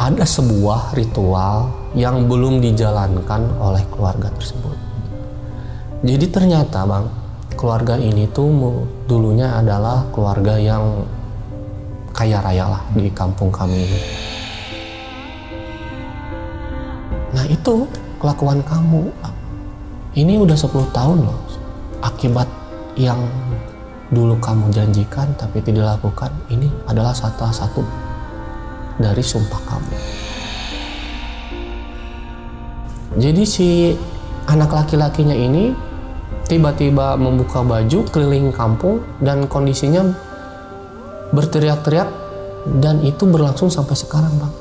ada sebuah ritual yang belum dijalankan oleh keluarga tersebut. Jadi ternyata Bang, keluarga ini tuh dulunya adalah keluarga yang kaya raya lah di kampung kami ini. Nah itu kelakuan kamu. Ini udah 10 tahun loh. Akibat yang dulu kamu janjikan tapi tidak dilakukan, ini adalah salah satu dari sumpah kamu. Jadi si anak laki-lakinya ini tiba-tiba membuka baju keliling kampung dan kondisinya berteriak-teriak, dan itu berlangsung sampai sekarang Bang.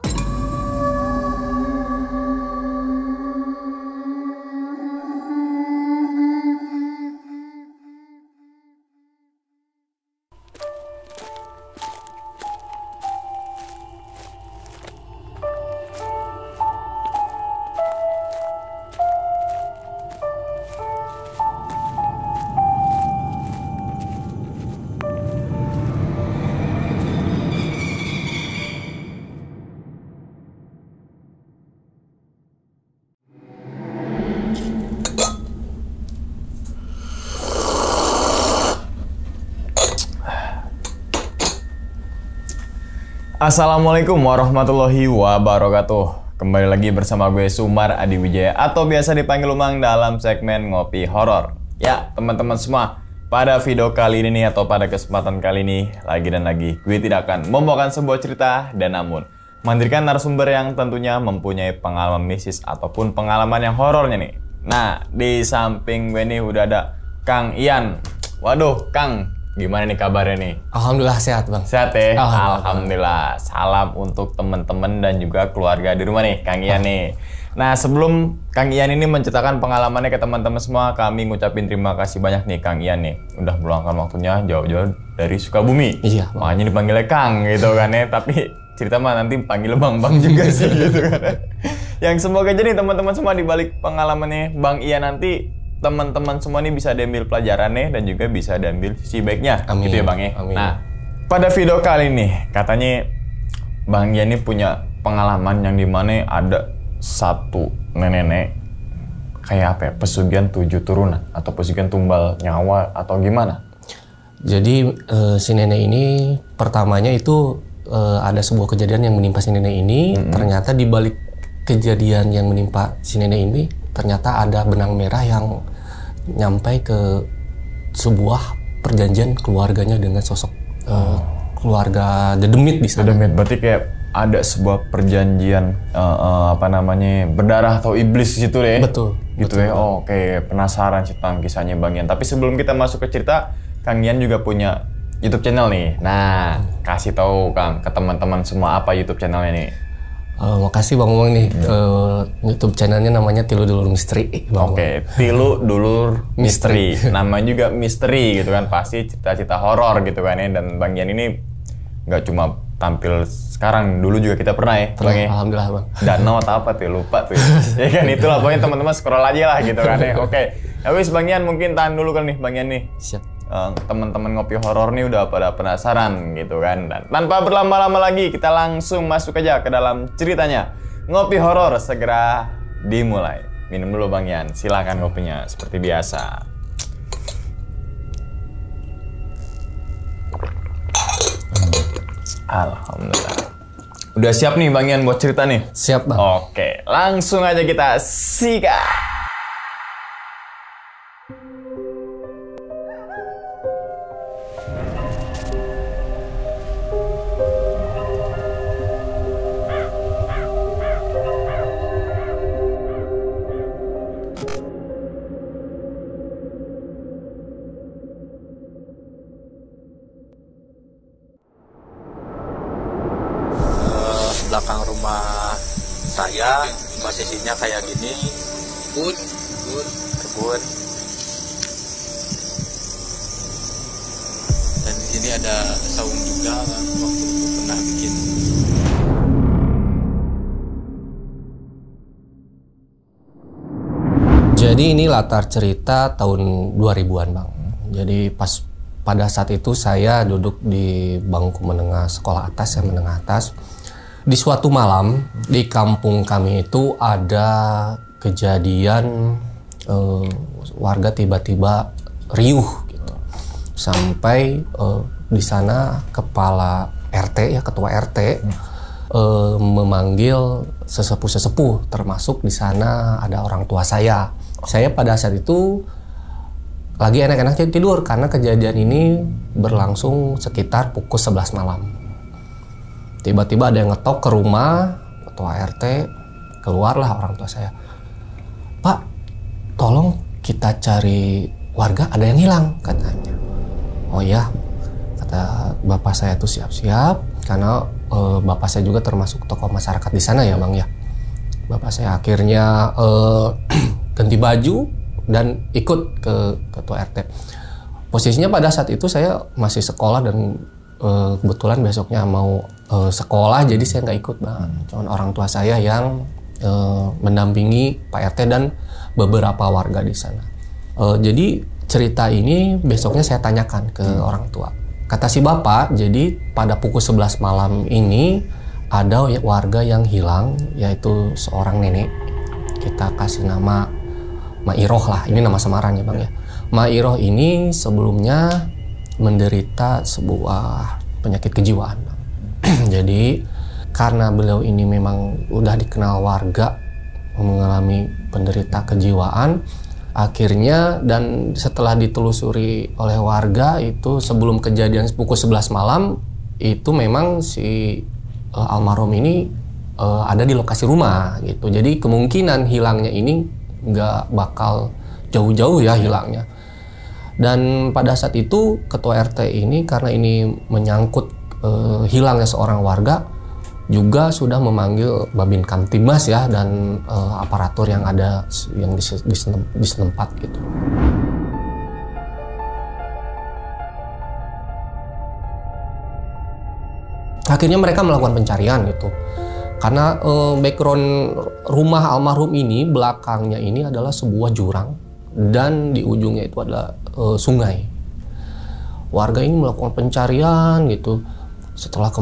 Assalamualaikum warahmatullahi wabarakatuh. Kembali lagi bersama gue Sumar Adi Wijaya atau biasa dipanggil Umang dalam segmen Ngopi Horor. Ya teman-teman semua, pada video kali ini atau pada kesempatan kali ini lagi gue tidak akan membawakan sebuah cerita dan namun menghadirkan narasumber yang tentunya mempunyai pengalaman mistis ataupun pengalaman yang horornya nih. Nah di samping gue nih udah ada Kang Ian. Waduh Kang, gimana nih kabarnya nih? Alhamdulillah sehat Bang. Sehat ya? Alhamdulillah. Salam untuk teman-teman dan juga keluarga di rumah nih, Kang Ian nih. Nah sebelum Kang Ian ini menceritakan pengalamannya ke teman-teman semua, kami ngucapin terima kasih banyak nih Kang Ian nih. Udah meluangkan waktunya jauh-jauh dari Sukabumi. Iya. Makanya dipanggilnya Kang gitu kan ya. Tapi cerita mah nanti panggil Bang juga sih gitu kan. Yang semoga jadi teman-teman semua di balik pengalamannya Bang Ian nanti, teman-teman semua ini bisa diambil pelajarannya dan juga bisa diambil sisi baiknya. Amin. Gitu ya Bang ya. Amin. Nah, pada video kali ini katanya Bang Ian ini punya pengalaman yang dimana ada satu nenek kayak apa ya, pesugihan 7 turunan atau pesugihan tumbal nyawa atau gimana? Jadi si nenek ini pertamanya itu ada sebuah kejadian yang menimpa si nenek ini. Ternyata di balik kejadian yang menimpa si nenek ini ternyata ada benang merah yang nyampai ke sebuah perjanjian keluarganya dengan sosok keluarga Dedemit di sana. Dedemit berarti kayak ada sebuah perjanjian berdarah atau iblis di situ deh. Betul. Gitu betul. ya. Oh, oke, penasaran sih tentang kisahnya Bang Ian. Tapi sebelum kita masuk ke cerita, Kang Ian juga punya YouTube channel nih. Nah, kasih tahu Kang ke teman-teman semua apa YouTube channelnya nih. Makasih Bang Umang nih. YouTube channelnya namanya Tilu Dulur Misteri. Oke, Tilu Dulur Misteri. Namanya juga misteri gitu kan, pasti cerita-cerita horor gitu kan ya. Dan Bang Ian ini nggak cuma tampil sekarang, dulu juga kita pernah ya. Bang ya. Alhamdulillah Bang. Danau atau apa tuh, lupa tuh. Ya kan itulah pokoknya teman-teman scroll aja lah gitu kan ya. Oke, habis Bang Ian mungkin tahan dulu kan nih Bang Ian nih. Siap. Teman-teman ngopi horor nih udah pada penasaran gitu kan. Dan tanpa berlama-lama lagi kita langsung masuk aja ke dalam ceritanya. Ngopi horor segera dimulai. Minum dulu Bang Ian, silakan ngopinya seperti biasa. Alhamdulillah. Udah siap nih Bang Ian buat cerita nih? Siap Bang. Oke, langsung aja kita sikat. Belakang rumah saya posisinya kayak gini, kebun, dan di sini ada saung juga kan, waktu itu pernah bikin. Jadi ini latar cerita tahun 2000-an Bang. Jadi pada saat itu saya duduk di bangku menengah sekolah atas, menengah atas. Di suatu malam di kampung kami itu ada kejadian warga tiba-tiba riuh gitu. Sampai di sana kepala RT ya, ketua RT memanggil sesepuh-sesepuh, termasuk di sana ada orang tua saya. Saya pada saat itu lagi enak-enaknya tidur karena kejadian ini berlangsung sekitar pukul 11 malam. Tiba-tiba ada yang ngetok ke rumah ketua RT, keluarlah orang tua saya. Pak, tolong kita cari warga, ada yang hilang katanya. Oh iya, kata bapak saya tuh siap-siap karena bapak saya juga termasuk tokoh masyarakat di sana ya bang ya. Bapak saya akhirnya ganti baju dan ikut ke ketua RT. Posisinya pada saat itu saya masih sekolah dan kebetulan besoknya mau sekolah, jadi saya nggak ikut bang. Cuman orang tua saya yang mendampingi Pak RT dan beberapa warga di sana. Jadi cerita ini besoknya saya tanyakan ke orang tua. Kata si bapak, jadi pada pukul 11 malam ini ada warga yang hilang, yaitu seorang nenek. Kita kasih nama Mairoh lah, ini nama samaran ya bang ya. Mairoh ini sebelumnya menderita sebuah penyakit kejiwaan. Jadi karena beliau ini memang udah dikenal warga mengalami penderita kejiwaan, akhirnya dan setelah ditelusuri oleh warga itu sebelum kejadian pukul 11 malam itu memang si almarhum ini ada di lokasi rumah gitu. Jadi kemungkinan hilangnya ini nggak bakal jauh-jauh ya hilangnya. Dan pada saat itu ketua RT ini karena ini menyangkut hilangnya seorang warga juga sudah memanggil Babin Kamtibmas ya dan aparatur yang ada yang di setempat gitu. Akhirnya mereka melakukan pencarian gitu. Karena background rumah almarhum ini belakangnya ini adalah sebuah jurang dan di ujungnya itu adalah sungai. Warga ini melakukan pencarian gitu. Setelah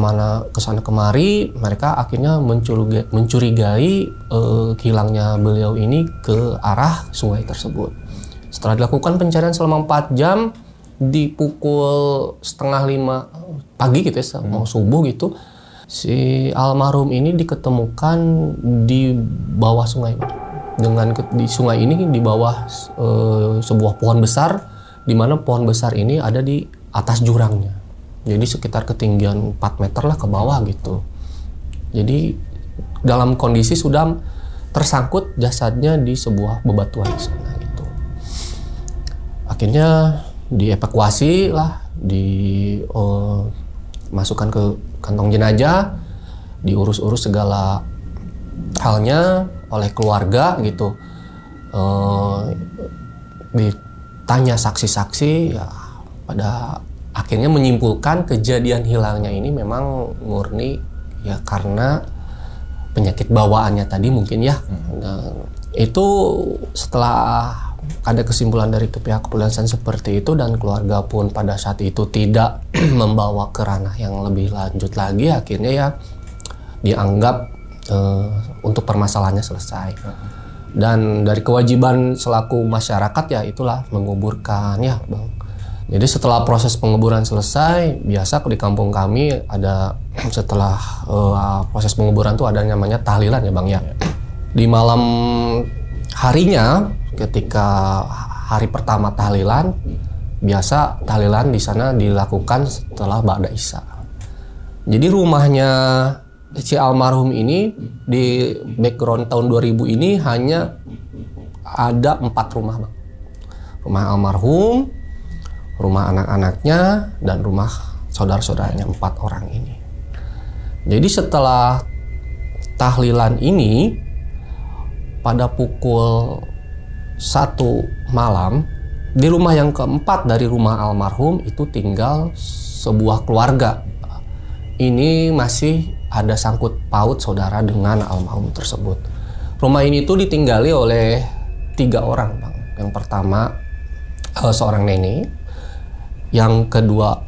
kesana kemari, mereka akhirnya mencurigai hilangnya beliau ini ke arah sungai tersebut. Setelah dilakukan pencarian selama 4 jam, di pukul 4:30 pagi gitu ya, mau subuh gitu, si almarhum ini diketemukan di bawah sungai. Di sungai ini di bawah sebuah pohon besar, di mana pohon besar ini ada di atas jurangnya. Jadi sekitar ketinggian 4 meter lah ke bawah gitu. Jadi dalam kondisi sudah tersangkut jasadnya di sebuah bebatuan di sana gitu. Akhirnya dievakuasi lah, masukkan ke kantong jenazah, diurus-urus segala halnya oleh keluarga gitu. Ditanya saksi-saksi ya pada akhirnya menyimpulkan kejadian hilangnya ini memang murni ya karena penyakit bawaannya tadi mungkin ya. Nah, itu setelah ada kesimpulan dari pihak kepolisian seperti itu dan keluarga pun pada saat itu tidak membawa ke ranah yang lebih lanjut lagi, akhirnya ya dianggap untuk permasalahannya selesai. Dan dari kewajiban selaku masyarakat ya itulah menguburkan ya bang. Jadi setelah proses penguburan selesai, biasa di kampung kami ada setelah proses penguburan tuh ada namanya tahlilan ya bang ya. Di malam harinya ketika hari pertama tahlilan, biasa tahlilan di sana dilakukan setelah ba'da isya. Jadi rumahnya si almarhum ini di background tahun 2000 ini hanya ada 4 rumah bang. Rumah almarhum, rumah anak-anaknya, dan rumah saudara-saudaranya 4 orang ini. Jadi setelah tahlilan ini, pada pukul 1 malam, di rumah yang keempat dari rumah almarhum itu tinggal sebuah keluarga. Ini masih ada sangkut paut saudara dengan almarhum tersebut. Rumah ini tuh ditinggali oleh 3 orang bang. Yang pertama seorang nenek, yang kedua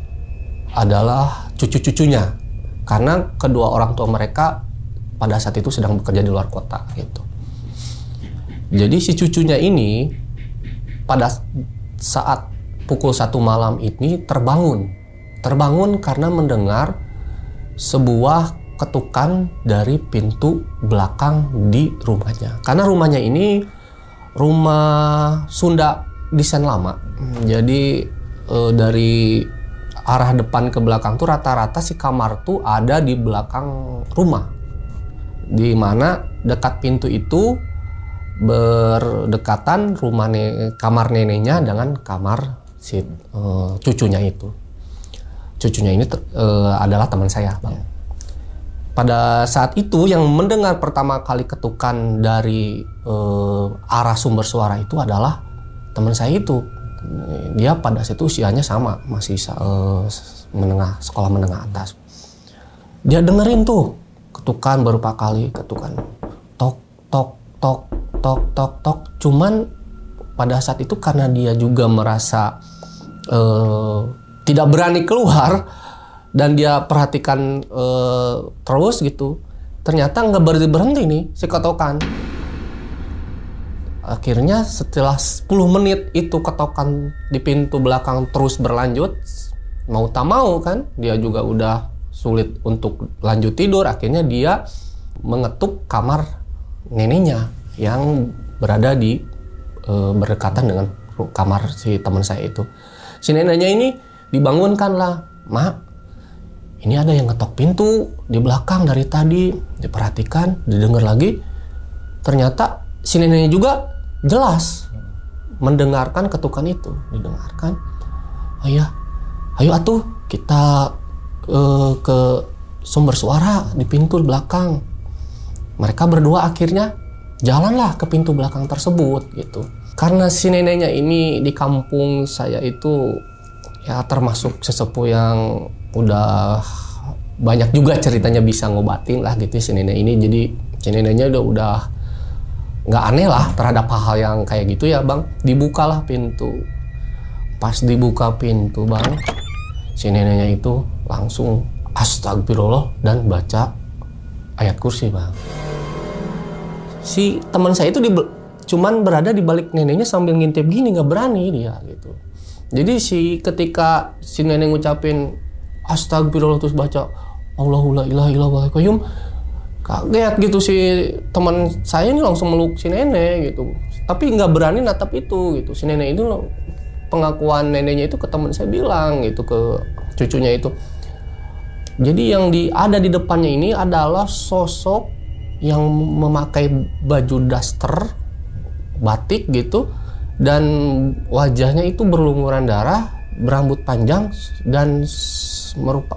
adalah cucu-cucunya karena kedua orang tua mereka pada saat itu sedang bekerja di luar kota gitu. Jadi si cucunya ini pada saat pukul 1 malam ini terbangun karena mendengar sebuah ketukan dari pintu belakang di rumahnya. Karena rumahnya ini rumah Sunda desain lama. Jadi dari arah depan ke belakang tuh rata-rata si kamar tuh ada di belakang rumah. Di mana dekat pintu itu berdekatan kamar neneknya dengan kamar si cucunya itu. Cucunya ini adalah teman saya, Bang. Pada saat itu yang mendengar pertama kali ketukan dari arah sumber suara itu adalah teman saya itu. Dia pada saat itu usianya sama, masih sekolah menengah atas. Dia dengerin tuh ketukan beberapa kali, ketukan tok tok tok tok tok tok. Cuman pada saat itu karena dia juga merasa tidak berani keluar dan dia perhatikan terus gitu, ternyata nggak berhenti nih si ketukan. Akhirnya setelah 10 menit itu ketukan di pintu belakang terus berlanjut, mau tak mau kan dia juga udah sulit untuk lanjut tidur. Akhirnya dia mengetuk kamar neneknya yang berada di berdekatan dengan kamar si teman saya itu. Si neneknya ini dibangunkan lah, "Mak, ini ada yang ngetok pintu di belakang dari tadi." Diperhatikan, didengar lagi. Ternyata si neneknya juga jelas mendengarkan ketukan itu, didengarkan. Ayah, ayo atuh kita ke sumber suara di pintu belakang. Mereka berdua akhirnya jalanlah ke pintu belakang tersebut gitu. Karena si neneknya ini di kampung saya itu ya termasuk sesepuh yang udah banyak juga ceritanya bisa ngobatin lah gitu si nenek ini. Jadi si neneknya udah nggak aneh lah terhadap hal-hal yang kayak gitu ya, Bang. Dibukalah pintu. Pas dibuka pintu, Bang, si neneknya itu langsung astagfirullah dan baca ayat kursi, Bang. Si teman saya itu cuman berada di balik neneknya sambil ngintip gini, nggak berani dia gitu. Jadi ketika si nenek ngucapin astagfirullah terus baca Allahu la ilaha illallah wal qayyum, kaget gitu si teman saya ini langsung meluk si nenek gitu. Tapi nggak berani natap itu gitu. Si nenek itu pengakuan neneknya itu ke teman saya bilang gitu ke cucunya itu. Jadi yang ada di depannya ini adalah sosok yang memakai baju daster batik gitu dan wajahnya itu berlumuran darah, berambut panjang dan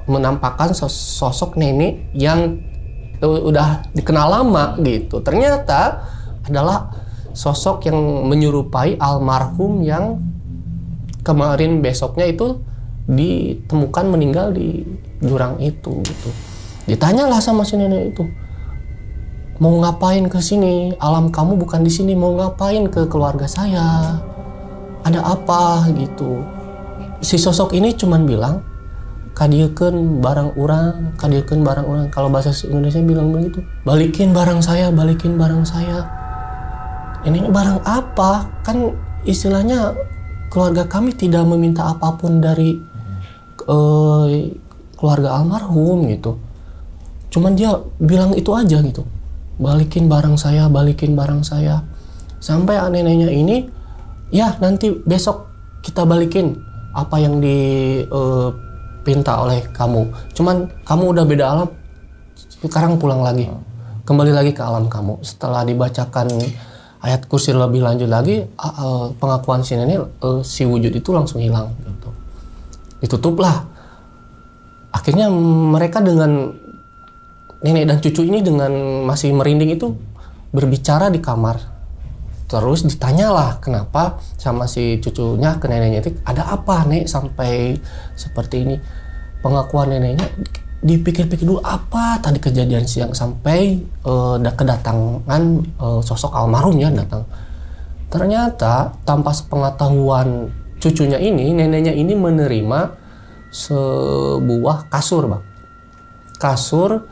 menampakkan sosok nenek yang udah dikenal lama gitu. Ternyata adalah sosok yang menyerupai almarhum yang kemarin besoknya itu ditemukan meninggal di jurang itu gitu. Ditanyalah sama si nenek itu, mau ngapain ke sini? Alam kamu bukan di sini. Mau ngapain ke keluarga saya? Ada apa gitu? Si sosok ini cuman bilang, kadiekeun barang urang, kadiekeun barang urang. Kalau bahasa Indonesia bilang begitu, balikin barang saya, balikin barang saya. Ini barang apa? Kan istilahnya keluarga kami tidak meminta apapun dari keluarga almarhum gitu. Cuman dia bilang itu aja gitu. Balikin barang saya, balikin barang saya. Sampai neneknya ini, ya nanti besok kita balikin apa yang dipinta oleh kamu. Cuman kamu udah beda alam, sekarang pulang lagi. Kembali lagi ke alam kamu. Setelah dibacakan ayat kursi lebih lanjut lagi, pengakuan si nenek, si wujud itu langsung hilang gitu. Ditutuplah. Akhirnya mereka dengan nenek dan cucu ini dengan masih merinding itu berbicara di kamar. Terus ditanyalah kenapa sama si cucunya ke neneknya itu, ada apa nek sampai seperti ini. Pengakuan neneknya dipikir-pikir dulu, apa tadi kejadian siang sampai kedatangan sosok almarhum ya datang. Ternyata tanpa sepengetahuan cucunya ini, neneknya ini menerima sebuah kasur, Bang. kasur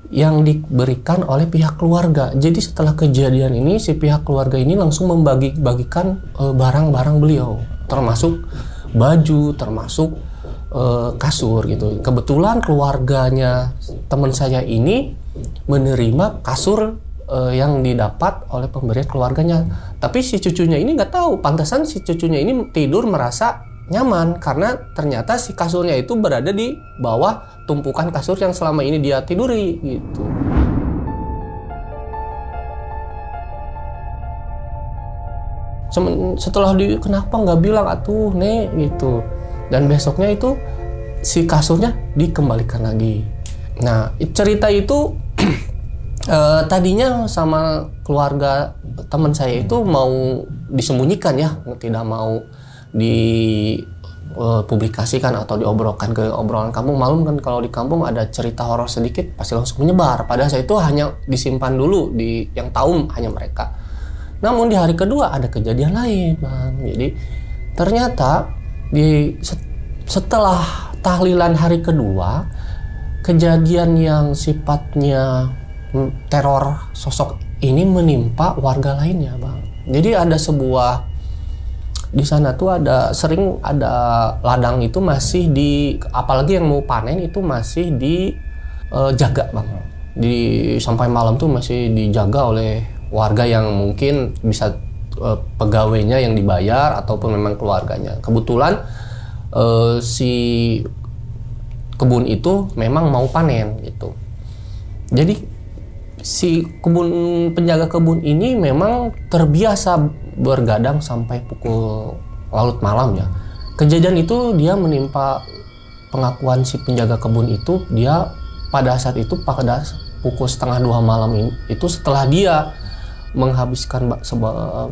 yang diberikan oleh pihak keluarga. Jadi setelah kejadian ini si pihak keluarga ini langsung membagi-bagikan barang-barang beliau, termasuk baju, termasuk kasur gitu. Kebetulan keluarganya teman saya ini menerima kasur yang didapat oleh pemberian keluarganya. Tapi si cucunya ini nggak tahu, pantasan si cucunya ini tidur merasa nyaman karena ternyata si kasurnya itu berada di bawah tumpukan kasur yang selama ini dia tiduri gitu. Setelah kenapa nggak bilang atuh nek gitu, dan besoknya itu si kasurnya dikembalikan lagi. Nah cerita itu tadinya sama keluarga teman saya itu mau disembunyikan ya, tidak mau dipublikasikan atau diobrolkan ke obrolan kampung. Malum kan kalau di kampung ada cerita horor sedikit pasti langsung menyebar. Padahal saya itu hanya disimpan dulu, yang tahu hanya mereka. Namun di hari kedua ada kejadian lain, Bang. Jadi ternyata setelah tahlilan hari kedua, kejadian yang sifatnya teror sosok ini menimpa warga lainnya, Bang. Jadi ada sebuah di sana tuh sering ada ladang itu masih apalagi yang mau panen itu masih dijaga, Bang. Sampai malam tuh masih dijaga oleh warga yang mungkin bisa pegawainya yang dibayar ataupun memang keluarganya. Kebetulan si kebun itu memang mau panen gitu. Jadi si penjaga kebun ini memang terbiasa bergadang sampai pukul larut malam ya. Kejadian itu dia menimpa pengakuan si penjaga kebun itu, dia pada saat itu pada pukul 1:30 malam itu setelah dia menghabiskan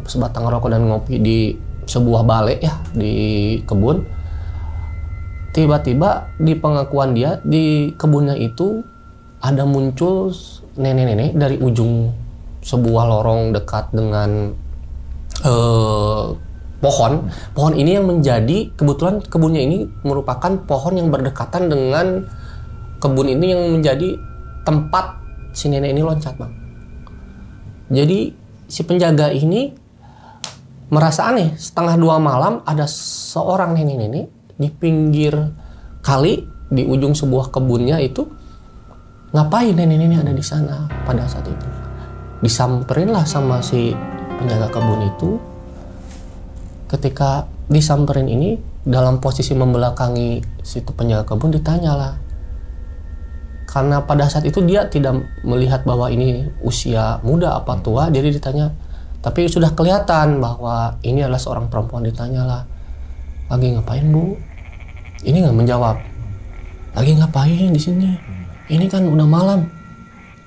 sebatang rokok dan ngopi di sebuah balai ya di kebun, tiba-tiba di pengakuan dia di kebunnya itu ada muncul nenek-nenek dari ujung sebuah lorong dekat dengan pohon ini yang menjadi, kebetulan kebunnya ini merupakan pohon yang berdekatan dengan kebun ini yang menjadi tempat si nenek ini loncat, Bang. Jadi si penjaga ini merasa aneh, 1:30 malam ada seorang nenek-nenek di pinggir kali di ujung sebuah kebunnya itu. Ngapain nenek-nenek ada di sana pada saat itu? Disamperin lah sama si penjaga kebun itu. Ketika disamperin ini dalam posisi membelakangi situ penjaga kebun, ditanyalah. Karena pada saat itu dia tidak melihat bahwa ini usia muda apa tua, jadi ditanya. Tapi sudah kelihatan bahwa ini adalah seorang perempuan. Ditanyalah, lagi ngapain Bu? Ini nggak menjawab. Lagi ngapain di sini? Ini kan udah malam.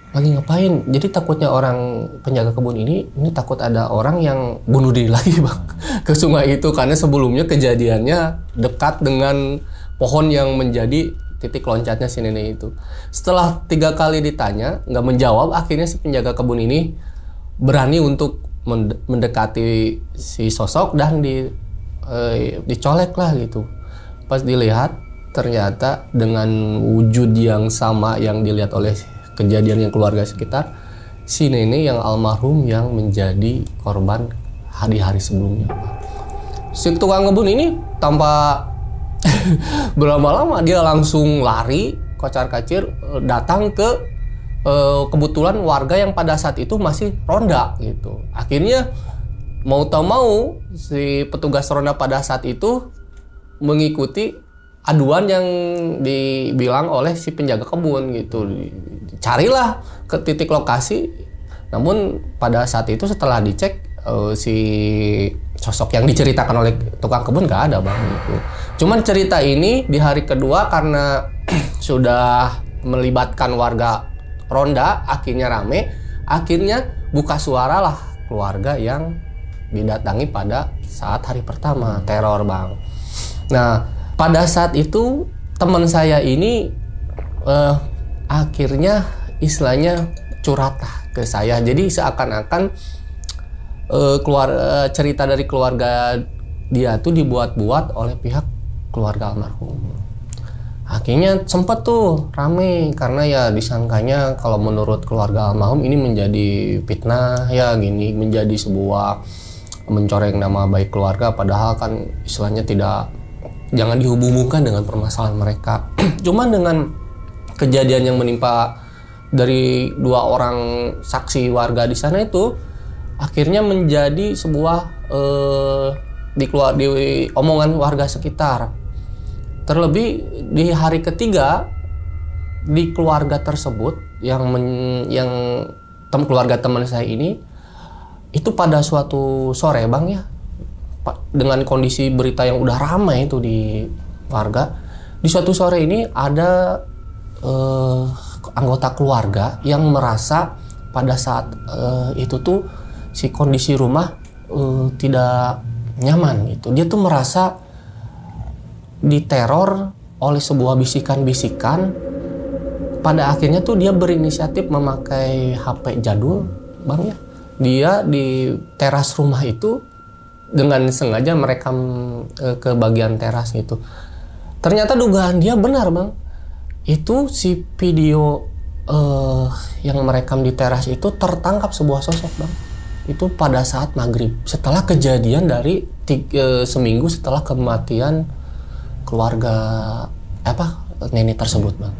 Lagi ngapain? Jadi takutnya orang penjaga kebun ini takut ada orang yang bunuh diri lagi, Bang, ke sungai itu, karena sebelumnya kejadiannya dekat dengan pohon yang menjadi titik loncatnya si nenek itu. Setelah 3 kali ditanya nggak menjawab, akhirnya si penjaga kebun ini berani untuk mendekati si sosok dan dicolek lah gitu. Pas dilihat ternyata dengan wujud yang sama yang dilihat oleh kejadian yang keluarga sekitar, si nenek yang almarhum yang menjadi korban hari-hari sebelumnya. Si tukang kebun ini tanpa berlama-lama dia langsung lari kocar-kacir datang ke kebetulan warga yang pada saat itu masih ronda gitu. Akhirnya mau tak mau si petugas ronda pada saat itu mengikuti aduan yang dibilang oleh si penjaga kebun gitu. Carilah ke titik lokasi. Namun pada saat itu setelah dicek si sosok yang diceritakan oleh tukang kebun nggak ada, Bang gitu. Cuman cerita ini di hari kedua karena sudah melibatkan warga ronda, akhirnya rame, akhirnya buka suara lah keluarga yang didatangi pada saat hari pertama teror, Bang. Nah, pada saat itu teman saya ini akhirnya istilahnya curhat ke saya. Jadi seakan-akan cerita dari keluarga dia tuh dibuat-buat oleh pihak keluarga almarhum. Akhirnya sempet tuh rame karena ya disangkanya kalau menurut keluarga almarhum ini menjadi fitnah ya gini, menjadi sebuah mencoreng nama baik keluarga, padahal kan istilahnya jangan dihubung-hubungkan dengan permasalahan mereka. Cuman dengan kejadian yang menimpa dari 2 orang saksi warga di sana itu akhirnya menjadi sebuah di omongan warga sekitar. Terlebih di hari ketiga di keluarga tersebut keluarga teman saya ini itu pada suatu sore Bang ya, dengan kondisi berita yang udah ramai itu di warga, di suatu sore ini ada anggota keluarga yang merasa pada saat itu tuh si kondisi rumah tidak nyaman gitu. Dia tuh merasa diteror oleh sebuah bisikan-bisikan. Pada akhirnya tuh dia berinisiatif memakai HP jadul Bang ya. Dia di teras rumah itu dengan sengaja merekam ke bagian teras gitu. Ternyata dugaan dia benar Bang. Itu si video yang merekam di teras itu tertangkap sebuah sosok Bang. Itu pada saat maghrib setelah kejadian dari seminggu setelah kematian keluarga nenek tersebut Bang.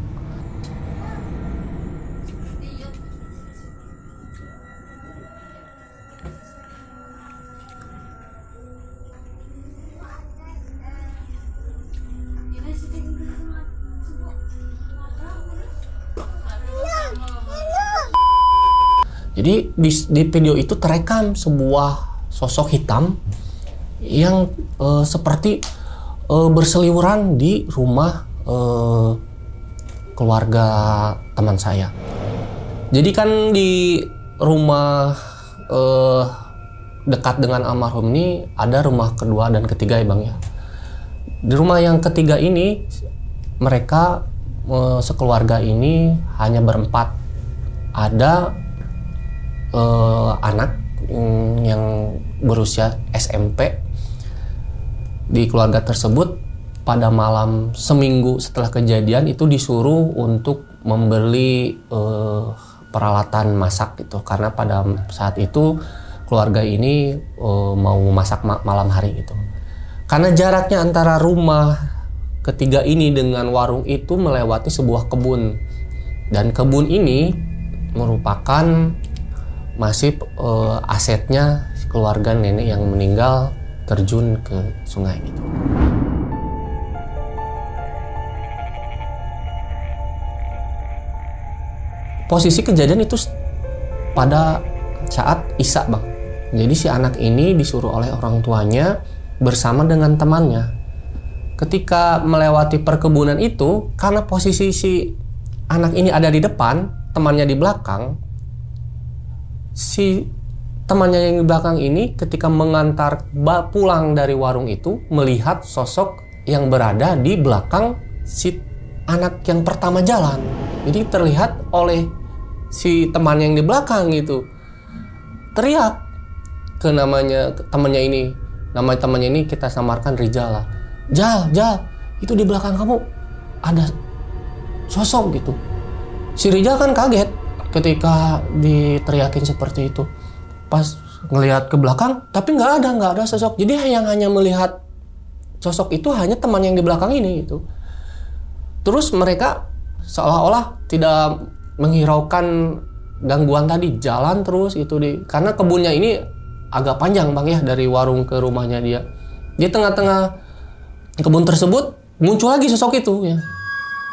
Jadi di video itu terekam sebuah sosok hitam yang seperti berseliweran di rumah keluarga teman saya. Jadi kan di rumah dekat dengan almarhum ini ada rumah kedua dan ketiga ya Bang ya. Di rumah yang ketiga ini mereka sekeluarga ini hanya berempat. Ada anak yang berusia SMP. Di keluarga tersebut pada malam seminggu setelah kejadian itu disuruh untuk membeli peralatan masak gitu, karena pada saat itu keluarga ini mau masak malam hari gitu. Karena jaraknya antara rumah ketiga ini dengan warung itu melewati sebuah kebun, dan kebun ini merupakan masih asetnya keluarga nenek yang meninggal terjun ke sungai gitu. Posisi kejadian itu pada saat Isya Bang. Jadi si anak ini disuruh oleh orang tuanya bersama dengan temannya. Ketika melewati perkebunan itu, karena posisi si anak ini ada di depan, temannya di belakang, si temannya yang di belakang ini ketika mengantar pulang dari warung itu melihat sosok yang berada di belakang si anak yang pertama jalan. Jadi terlihat oleh si teman yang di belakang itu teriak ke temannya ini. Nama temannya ini kita samarkan Rijal lah. Jal, itu di belakang kamu ada sosok gitu. Si Rijal kan kaget ketika diteriakin seperti itu. Pas ngelihat ke belakang, tapi nggak ada sosok. Jadi yang hanya melihat sosok itu hanya teman yang di belakang ini gitu. Terus mereka seolah-olah tidak menghiraukan gangguan tadi, jalan terus gitu karena kebunnya ini agak panjang Bang ya dari warung ke rumahnya dia. Di tengah-tengah kebun tersebut muncul lagi sosok itu ya.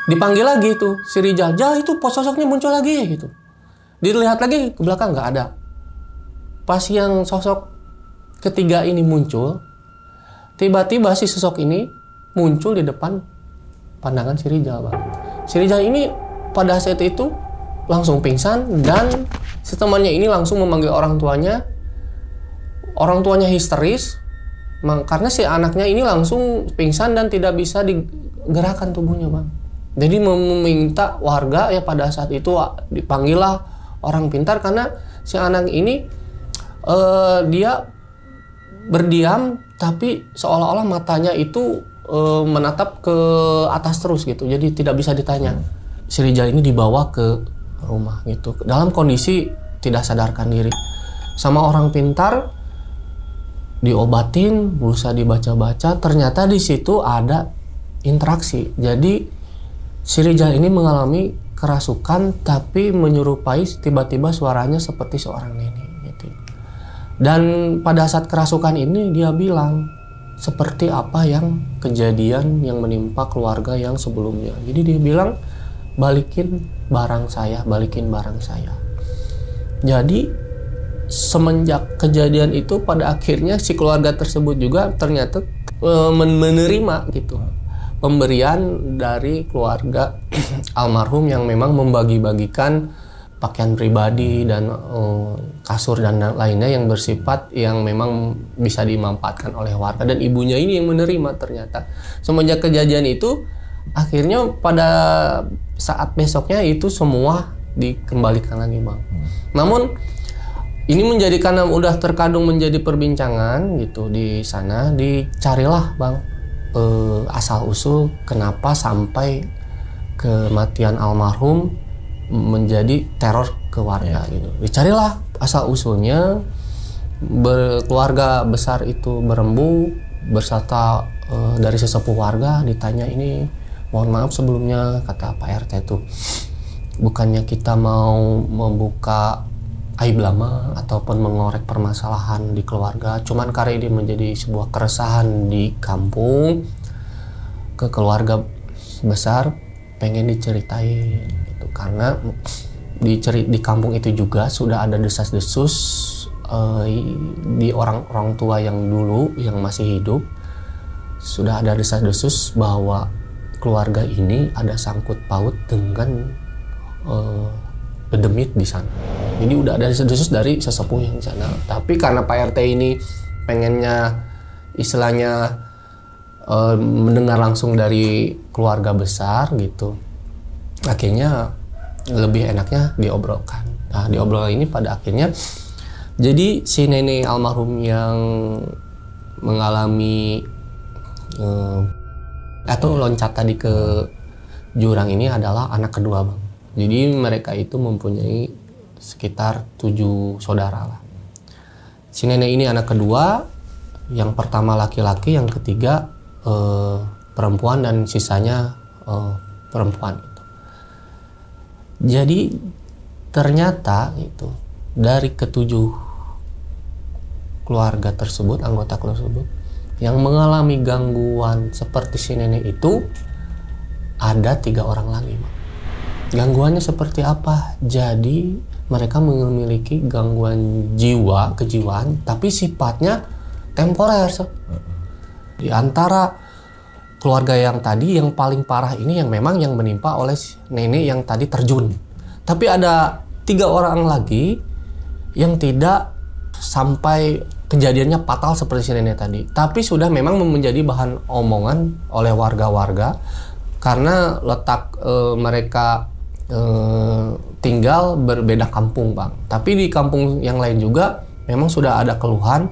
Dipanggil lagi itu si Rijal, itu sosoknya muncul lagi gitu. Dilihat lagi ke belakang nggak ada. Pas yang sosok ketiga ini muncul, tiba-tiba si sosok ini muncul di depan pandangan si Rijal Bang. Si Rijal ini pada saat itu langsung pingsan dan si temannya ini langsung memanggil orang tuanya. Orang tuanya histeris karena si anaknya ini langsung pingsan dan tidak bisa digerakkan tubuhnya Bang. Jadi meminta warga ya pada saat itu dipanggillah orang pintar karena si anak ini dia berdiam tapi seolah-olah matanya itu menatap ke atas terus gitu, jadi tidak bisa ditanya. Si Rijal ini dibawa ke rumah gitu dalam kondisi tidak sadarkan diri, sama orang pintar diobatin, berusaha dibaca-baca, ternyata di situ ada interaksi. Jadi si Rijal ini mengalami kerasukan tapi menyerupai tiba-tiba suaranya seperti seorang nenek gitu. Dan pada saat kerasukan ini dia bilang seperti apa yang kejadian yang menimpa keluarga yang sebelumnya. Jadi dia bilang balikin barang saya. Jadi semenjak kejadian itu pada akhirnya si keluarga tersebut juga ternyata menerima gitu pemberian dari keluarga almarhum yang memang membagi-bagikan pakaian pribadi dan kasur dan lainnya yang bersifat yang memang bisa dimanfaatkan oleh warga, dan ibunya ini yang menerima. Ternyata semenjak kejadian itu akhirnya pada saat besoknya itu semua dikembalikan lagi, Bang. Namun ini menjadi karena udah terkadung menjadi perbincangan gitu di sana, dicarilah, Bang, asal usul kenapa sampai kematian almarhum menjadi teror ke warga gitu. Dicarilah asal usulnya. Keluarga besar itu berembuk berserta dari sesepuh warga, ditanya ini, mohon maaf sebelumnya, kata Pak RT itu, bukannya kita mau membuka aib lama ataupun mengorek permasalahan di keluarga, cuman karena ini menjadi sebuah keresahan di kampung, ke keluarga besar pengen diceritain gitu. Karena di kampung itu juga sudah ada desas-desus di orang tua yang dulu yang masih hidup, sudah ada desas-desus bahwa keluarga ini ada sangkut paut dengan bedemit di sana. Jadi udah ada desas-desus dari sesepuh yang di sana. Tapi karena Pak RT ini pengennya istilahnya mendengar langsung dari keluarga besar gitu, akhirnya lebih enaknya diobrolkan. Nah, diobrolkan ini pada akhirnya jadi si nenek almarhum yang mengalami atau loncat tadi ke jurang ini adalah anak kedua, Bang. Jadi mereka itu mempunyai sekitar 7 saudara lah. Si nenek ini anak kedua, yang pertama laki-laki, yang ketiga perempuan, dan sisanya perempuan gitu. Jadi ternyata itu dari ketujuh keluarga tersebut, anggota tersebut yang mengalami gangguan seperti si nenek itu ada 3 orang lagi. Gangguannya seperti apa? Jadi mereka memiliki gangguan kejiwaan, tapi sifatnya temporer. Di antara keluarga yang tadi, yang paling parah ini yang memang yang menimpa oleh nenek yang tadi terjun. Tapi ada 3 orang lagi yang tidak sampai kejadiannya fatal seperti si nenek tadi. Tapi sudah memang menjadi bahan omongan oleh warga-warga karena letak mereka tinggal berbeda kampung, Bang. Tapi di kampung yang lain juga memang sudah ada keluhan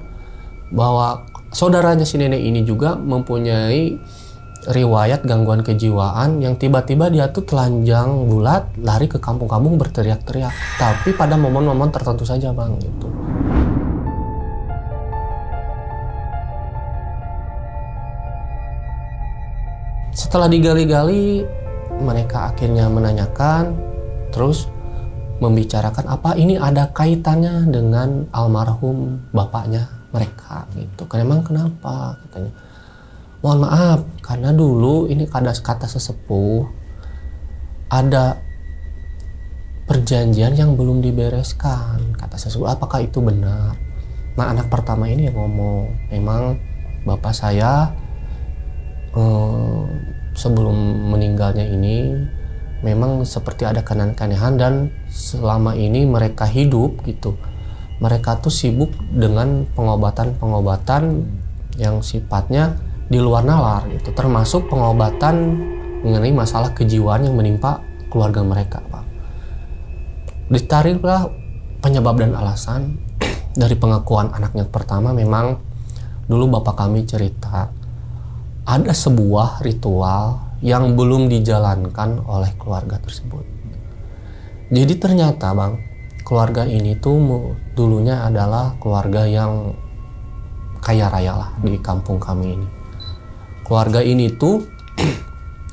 bahwa saudaranya si nenek ini juga mempunyai riwayat gangguan kejiwaan yang tiba-tiba dia tuh telanjang bulat lari ke kampung-kampung berteriak-teriak, tapi pada momen-momen tertentu saja, Bang, gitu. Setelah digali-gali, mereka akhirnya menanyakan, terus membicarakan apa ini ada kaitannya dengan almarhum bapaknya mereka gitu. Emang kenapa, katanya. Mohon maaf, karena dulu ini kata sesepuh ada perjanjian yang belum dibereskan, kata sesepuh. Apakah itu benar? Nah, anak pertama ini yang ngomong, memang bapak saya sebelum meninggalnya ini memang seperti ada keanehan, dan selama ini mereka hidup gitu, mereka tuh sibuk dengan pengobatan yang sifatnya di luar nalar gitu, termasuk pengobatan mengenai masalah kejiwaan yang menimpa keluarga mereka, Pak. Ditariklah penyebab dan alasan dari pengakuan anaknya pertama. Memang dulu bapak kami cerita ada sebuah ritual yang belum dijalankan oleh keluarga tersebut. Jadi ternyata Bang, keluarga ini tuh dulunya adalah keluarga yang kaya raya lah di kampung kami ini. Keluarga ini tuh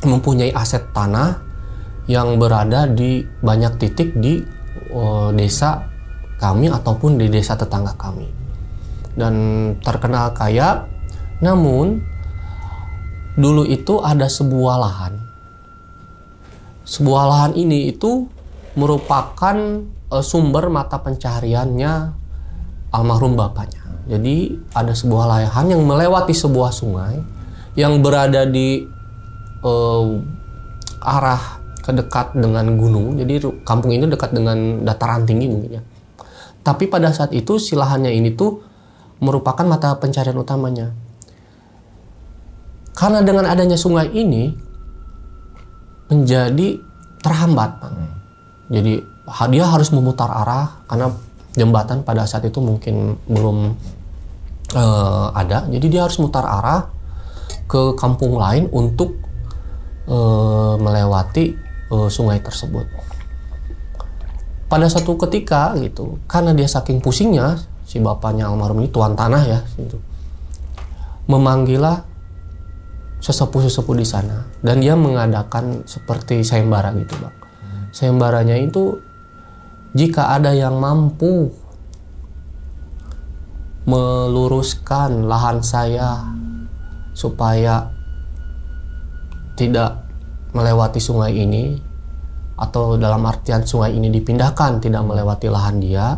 mempunyai aset tanah yang berada di banyak titik di desa kami ataupun di desa tetangga kami. Dan terkenal kaya, namun dulu itu ada sebuah lahan. Sebuah lahan ini itu merupakan sumber mata pencahariannya almarhum bapaknya. Jadi ada sebuah lahan yang melewati sebuah sungai yang berada di arah kedekat dengan gunung. Jadi kampung ini dekat dengan dataran tinggi mungkin ya. Tapi pada saat itu si lahannya ini tuh merupakan mata pencaharian utamanya. Karena dengan adanya sungai ini menjadi terhambat. Jadi dia harus memutar arah karena jembatan pada saat itu mungkin belum ada. Jadi dia harus mutar arah ke kampung lain untuk melewati sungai tersebut. Pada suatu ketika gitu, karena dia saking pusingnya, si bapaknya almarhum ini tuan tanah ya, gitu, memanggillah sesepuh-sesepuh di sana dan dia mengadakan seperti sayembara gitu Bang. Sayembaranya itu jika ada yang mampu meluruskan lahan saya supaya tidak melewati sungai ini, atau dalam artian sungai ini dipindahkan tidak melewati lahan dia,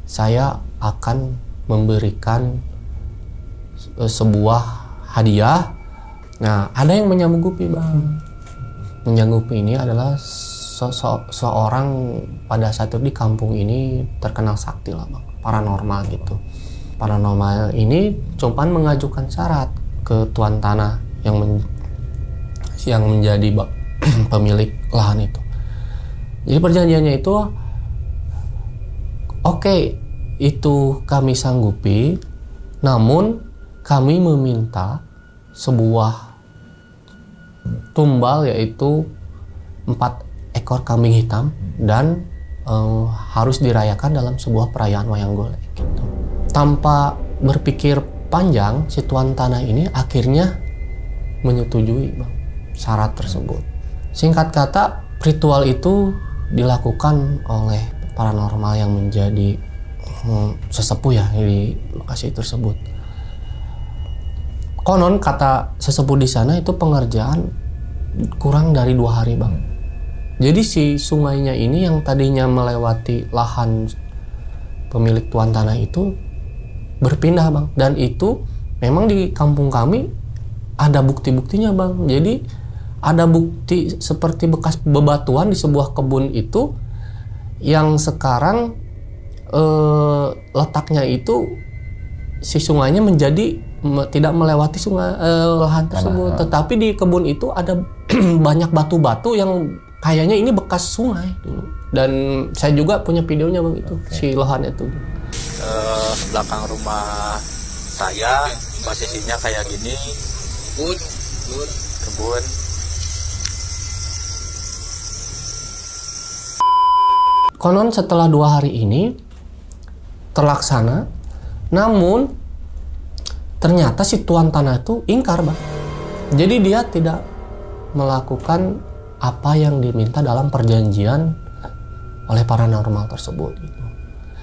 saya akan memberikan sebuah hadiah. Nah, ada yang menyanggupi Bang. Menyanggupi ini adalah seorang pada saat itu di kampung ini terkenal sakti lah Bang, paranormal gitu. Paranormal ini cuman mengajukan syarat ke tuan tanah yang menjadi pemilik lahan itu. Jadi perjanjiannya itu oke, itu kami sanggupi, namun kami meminta sebuah tumbal yaitu 4 ekor kambing hitam dan harus dirayakan dalam sebuah perayaan wayang golek gitu. Tanpa berpikir panjang, si tuan tanah ini akhirnya menyetujui Bang syarat tersebut. Singkat kata, ritual itu dilakukan oleh paranormal yang menjadi sesepuh ya di lokasi tersebut. Konon kata sesepuh di sana itu pengerjaan kurang dari 2 hari Bang. Jadi si sungainya ini yang tadinya melewati lahan pemilik tuan tanah itu berpindah Bang. Dan itu memang di kampung kami ada bukti-buktinya Bang. Jadi ada bukti seperti bekas bebatuan di sebuah kebun itu yang sekarang letaknya itu si sungainya menjadi tidak melewati sungai lahan tersebut, tetapi di kebun itu ada banyak batu-batu yang kayaknya ini bekas sungai dulu. Dan saya juga punya videonya Bang itu, si lahan itu. Belakang rumah saya posisinya kayak gini, kebun. Konon setelah 2 hari ini terlaksana, namun ternyata si tuan tanah itu ingkar Bang. Jadi dia tidak melakukan apa yang diminta dalam perjanjian oleh paranormal tersebut gitu.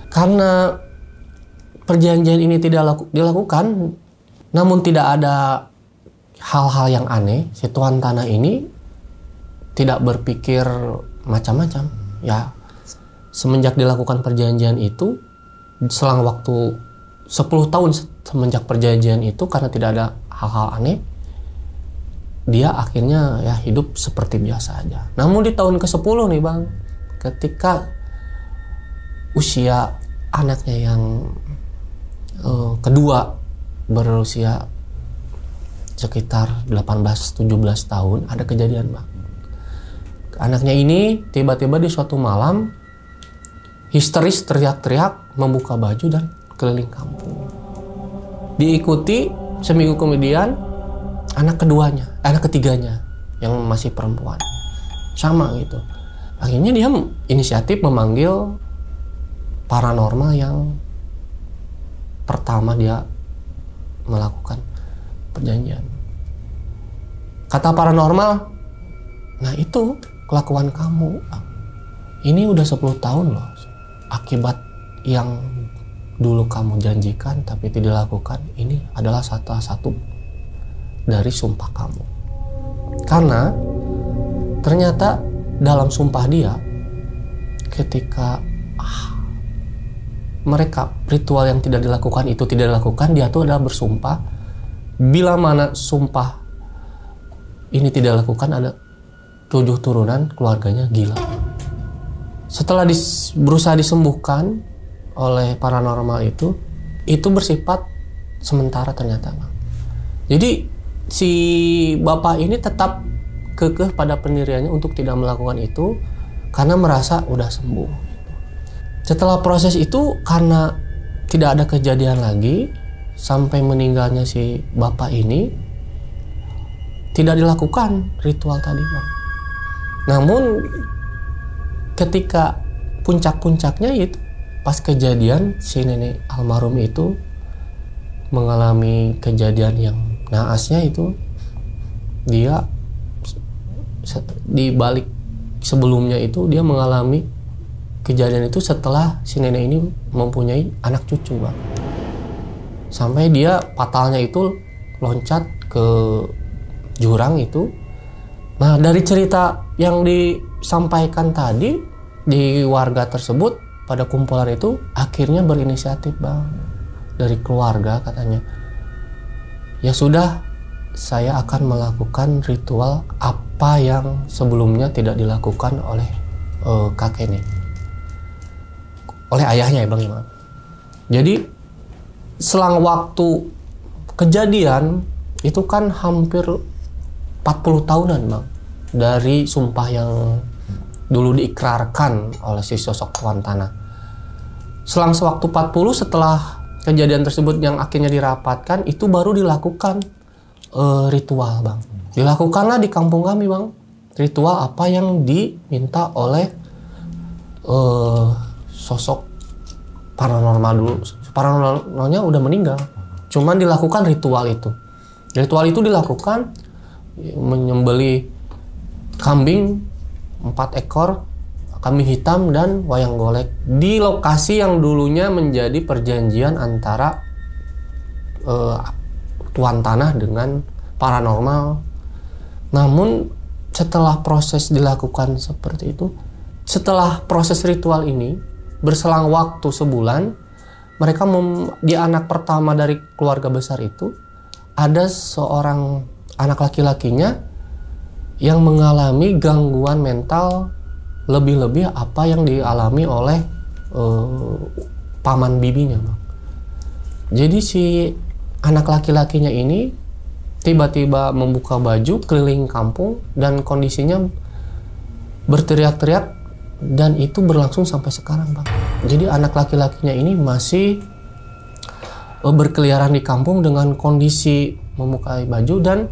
Karena perjanjian ini tidak dilakukan, namun tidak ada hal-hal yang aneh, si tuan tanah ini tidak berpikir macam-macam ya. Semenjak dilakukan perjanjian itu, selang waktu 10 tahun semenjak perjanjian itu, karena tidak ada hal-hal aneh, dia akhirnya ya hidup seperti biasa aja. Namun di tahun ke-10 nih Bang, ketika usia anaknya yang kedua berusia sekitar 18-17 tahun, ada kejadian Bang. Anaknya ini tiba-tiba di suatu malam histeris teriak-teriak, membuka baju dan keliling kampung. Diikuti seminggu kemudian anak ketiganya yang masih perempuan. Sama gitu. Akhirnya dia inisiatif memanggil paranormal yang pertama dia melakukan perjanjian. Kata paranormal, nah itu kelakuan kamu. Ini udah 10 tahun loh. Akibat yang dulu kamu janjikan tapi tidak lakukan, ini adalah satu dari sumpah kamu. Karena ternyata dalam sumpah dia, ketika mereka ritual yang tidak dilakukan itu tidak dilakukan, dia tuh adalah bersumpah bila mana sumpah ini tidak dilakukan, ada 7 turunan keluarganya gila. Setelah berusaha disembuhkan oleh paranormal itu bersifat sementara ternyata. Jadi si bapak ini tetap kekeh pada pendiriannya untuk tidak melakukan itu karena merasa udah sembuh. Setelah proses itu, karena tidak ada kejadian lagi sampai meninggalnya si bapak ini, tidak dilakukan ritual tadi, Bang. Namun ketika puncak-puncaknya itu pas kejadian si nenek almarhum itu mengalami kejadian yang naasnya itu, dia di balik sebelumnya itu dia mengalami kejadian itu setelah si nenek ini mempunyai anak cucu, Bang. Sampai dia fatalnya itu loncat ke jurang itu. Nah, dari cerita yang disampaikan tadi di warga tersebut pada kumpulan itu akhirnya berinisiatif, Bang, dari keluarga katanya, ya sudah, saya akan melakukan ritual apa yang sebelumnya tidak dilakukan oleh kakek ini, oleh ayahnya ya, Bang. Jadi selang waktu kejadian itu kan hampir 40 tahunan, Bang, dari sumpah yang dulu diikrarkan oleh si sosok tuan tanah. Selang sewaktu 40 setelah kejadian tersebut yang akhirnya dirapatkan, itu baru dilakukan ritual, Bang. Dilakukanlah di kampung kami, Bang, ritual apa yang diminta oleh sosok paranormal dulu. Paranormalnya udah meninggal, cuman dilakukan ritual itu. Ritual itu dilakukan menyembelih kambing 4 ekor, kambing hitam dan wayang golek di lokasi yang dulunya menjadi perjanjian antara tuan tanah dengan paranormal. Namun setelah proses dilakukan seperti itu, setelah proses ritual ini berselang waktu sebulan, mereka di anak pertama dari keluarga besar itu ada seorang anak laki-lakinya yang mengalami gangguan mental lebih-lebih apa yang dialami oleh paman bibinya, Bang. Jadi si anak laki-lakinya ini tiba-tiba membuka baju keliling kampung dan kondisinya berteriak-teriak, dan itu berlangsung sampai sekarang, Bang. Jadi anak laki-lakinya ini masih berkeliaran di kampung dengan kondisi membuka baju. Dan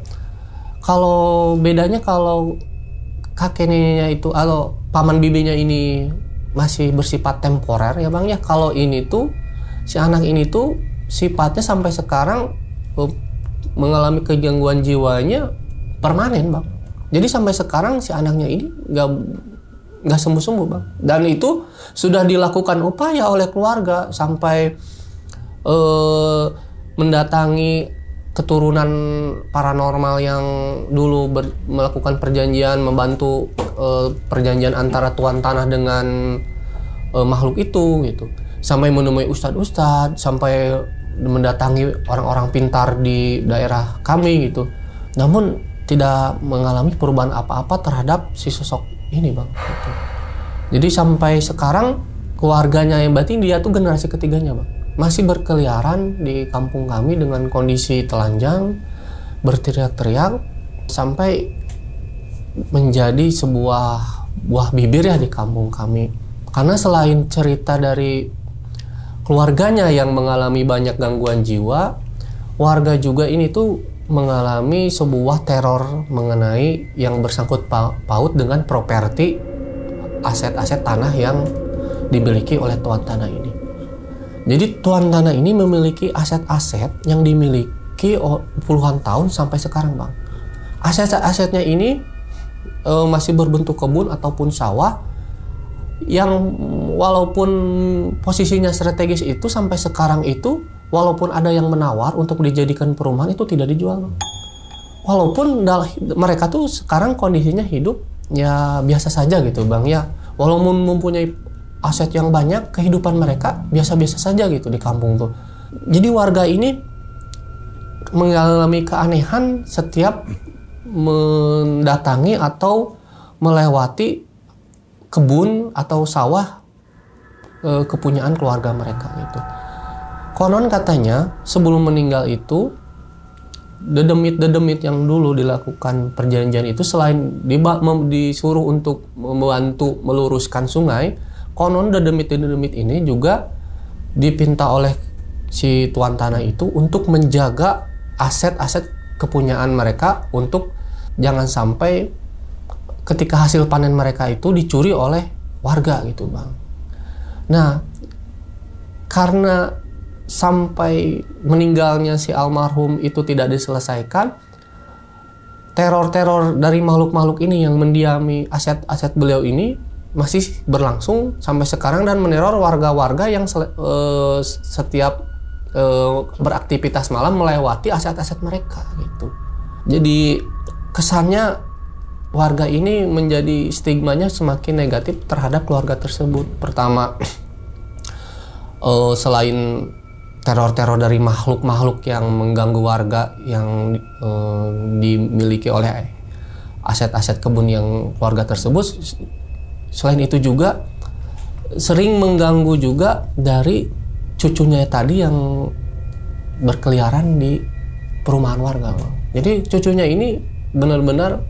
kalau bedanya, kalau kakek neneknya itu atau paman bibinya ini masih bersifat temporer ya, Bang ya. Kalau ini tuh si anak ini tuh sifatnya sampai sekarang mengalami kegangguan jiwanya permanen, Bang. Jadi sampai sekarang si anaknya ini nggak sembuh-sembuh, Bang. Dan itu sudah dilakukan upaya oleh keluarga sampai mendatangi keturunan paranormal yang dulu melakukan perjanjian, membantu perjanjian antara tuan tanah dengan makhluk itu gitu. Sampai menemui ustadz-ustadz, sampai mendatangi orang-orang pintar di daerah kami gitu. Namun tidak mengalami perubahan apa-apa terhadap si sosok ini, Bang. Gitu. Jadi sampai sekarang keluarganya yang berarti dia tuh generasi ketiganya, Bang, masih berkeliaran di kampung kami dengan kondisi telanjang, berteriak-teriak, sampai menjadi sebuah buah bibir ya di kampung kami. Karena selain cerita dari keluarganya yang mengalami banyak gangguan jiwa, warga juga ini tuh mengalami sebuah teror mengenai yang bersangkut paut dengan properti aset-aset tanah yang dimiliki oleh tuan tanah ini. Jadi tuan tanah ini memiliki aset-aset yang dimiliki puluhan tahun sampai sekarang, Bang. Aset-asetnya ini masih berbentuk kebun ataupun sawah yang walaupun posisinya strategis itu sampai sekarang itu, walaupun ada yang menawar untuk dijadikan perumahan, itu tidak dijual, Bang. Walaupun mereka tuh sekarang kondisinya hidup ya biasa saja gitu, Bang, ya. Walaupun mempunyai aset yang banyak, kehidupan mereka biasa-biasa saja gitu di kampung tuh. Jadi warga ini mengalami keanehan setiap mendatangi atau melewati kebun atau sawah kepunyaan keluarga mereka gitu. Konon katanya sebelum meninggal itu dedemit yang dulu dilakukan perjanjian itu, selain disuruh untuk membantu meluruskan sungai, konon dedemit ini juga dipinta oleh si tuan tanah itu untuk menjaga aset-aset kepunyaan mereka untuk jangan sampai ketika hasil panen mereka itu dicuri oleh warga gitu, Bang. Nah, karena sampai meninggalnya si almarhum itu tidak diselesaikan, teror-teror dari makhluk-makhluk ini yang mendiami aset-aset beliau ini masih berlangsung sampai sekarang dan meneror warga-warga yang setiap beraktivitas malam melewati aset-aset mereka gitu. Jadi kesannya warga ini menjadi stigmanya semakin negatif terhadap keluarga tersebut. Pertama, selain teror-teror dari makhluk-makhluk yang mengganggu warga yang dimiliki oleh aset-aset kebun yang keluarga tersebut, selain itu juga sering mengganggu juga dari cucunya tadi yang berkeliaran di perumahan warga, Bang. Jadi cucunya ini benar-benar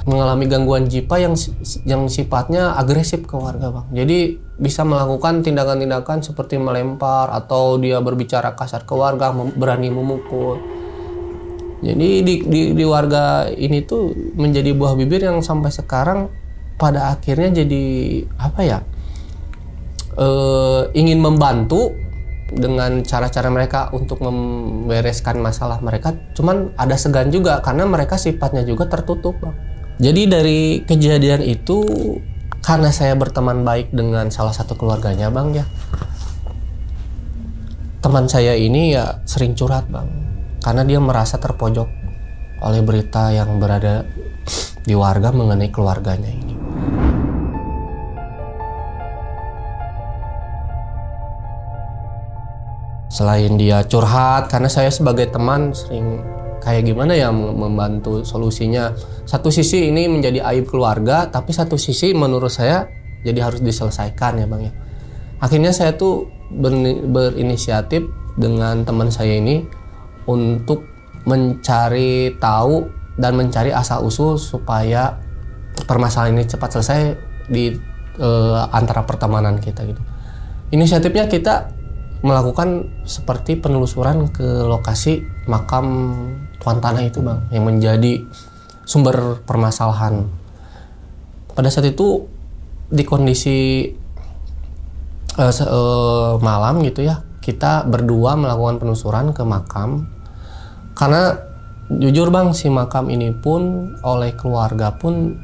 mengalami gangguan jiwa yang sifatnya agresif ke warga, Bang. Jadi bisa melakukan tindakan-tindakan seperti melempar atau dia berbicara kasar ke warga, berani memukul. Jadi di warga ini tuh menjadi buah bibir yang sampai sekarang pada akhirnya jadi apa ya? Ingin membantu dengan cara-cara mereka untuk membereskan masalah mereka, cuman ada segan juga karena mereka sifatnya juga tertutup, Bang. Jadi dari kejadian itu, karena saya berteman baik dengan salah satu keluarganya, Bang, ya, teman saya ini ya sering curhat, Bang, karena dia merasa terpojok oleh berita yang berada di warga mengenai keluarganya ini. Selain dia curhat, karena saya sebagai teman sering kayak gimana ya membantu solusinya. Satu sisi ini menjadi aib keluarga, tapi satu sisi menurut saya jadi harus diselesaikan ya, Bang, ya. Akhirnya saya tuh berinisiatif dengan teman saya ini untuk mencari tahu dan mencari asal-usul supaya permasalahan ini cepat selesai di antara pertemanan kita gitu. Inisiatifnya kita melakukan seperti penelusuran ke lokasi makam tuan tanah itu, Bang, yang menjadi sumber permasalahan. Pada saat itu di kondisi malam gitu ya, kita berdua melakukan penelusuran ke makam. Karena jujur, Bang, si makam ini pun oleh keluarga pun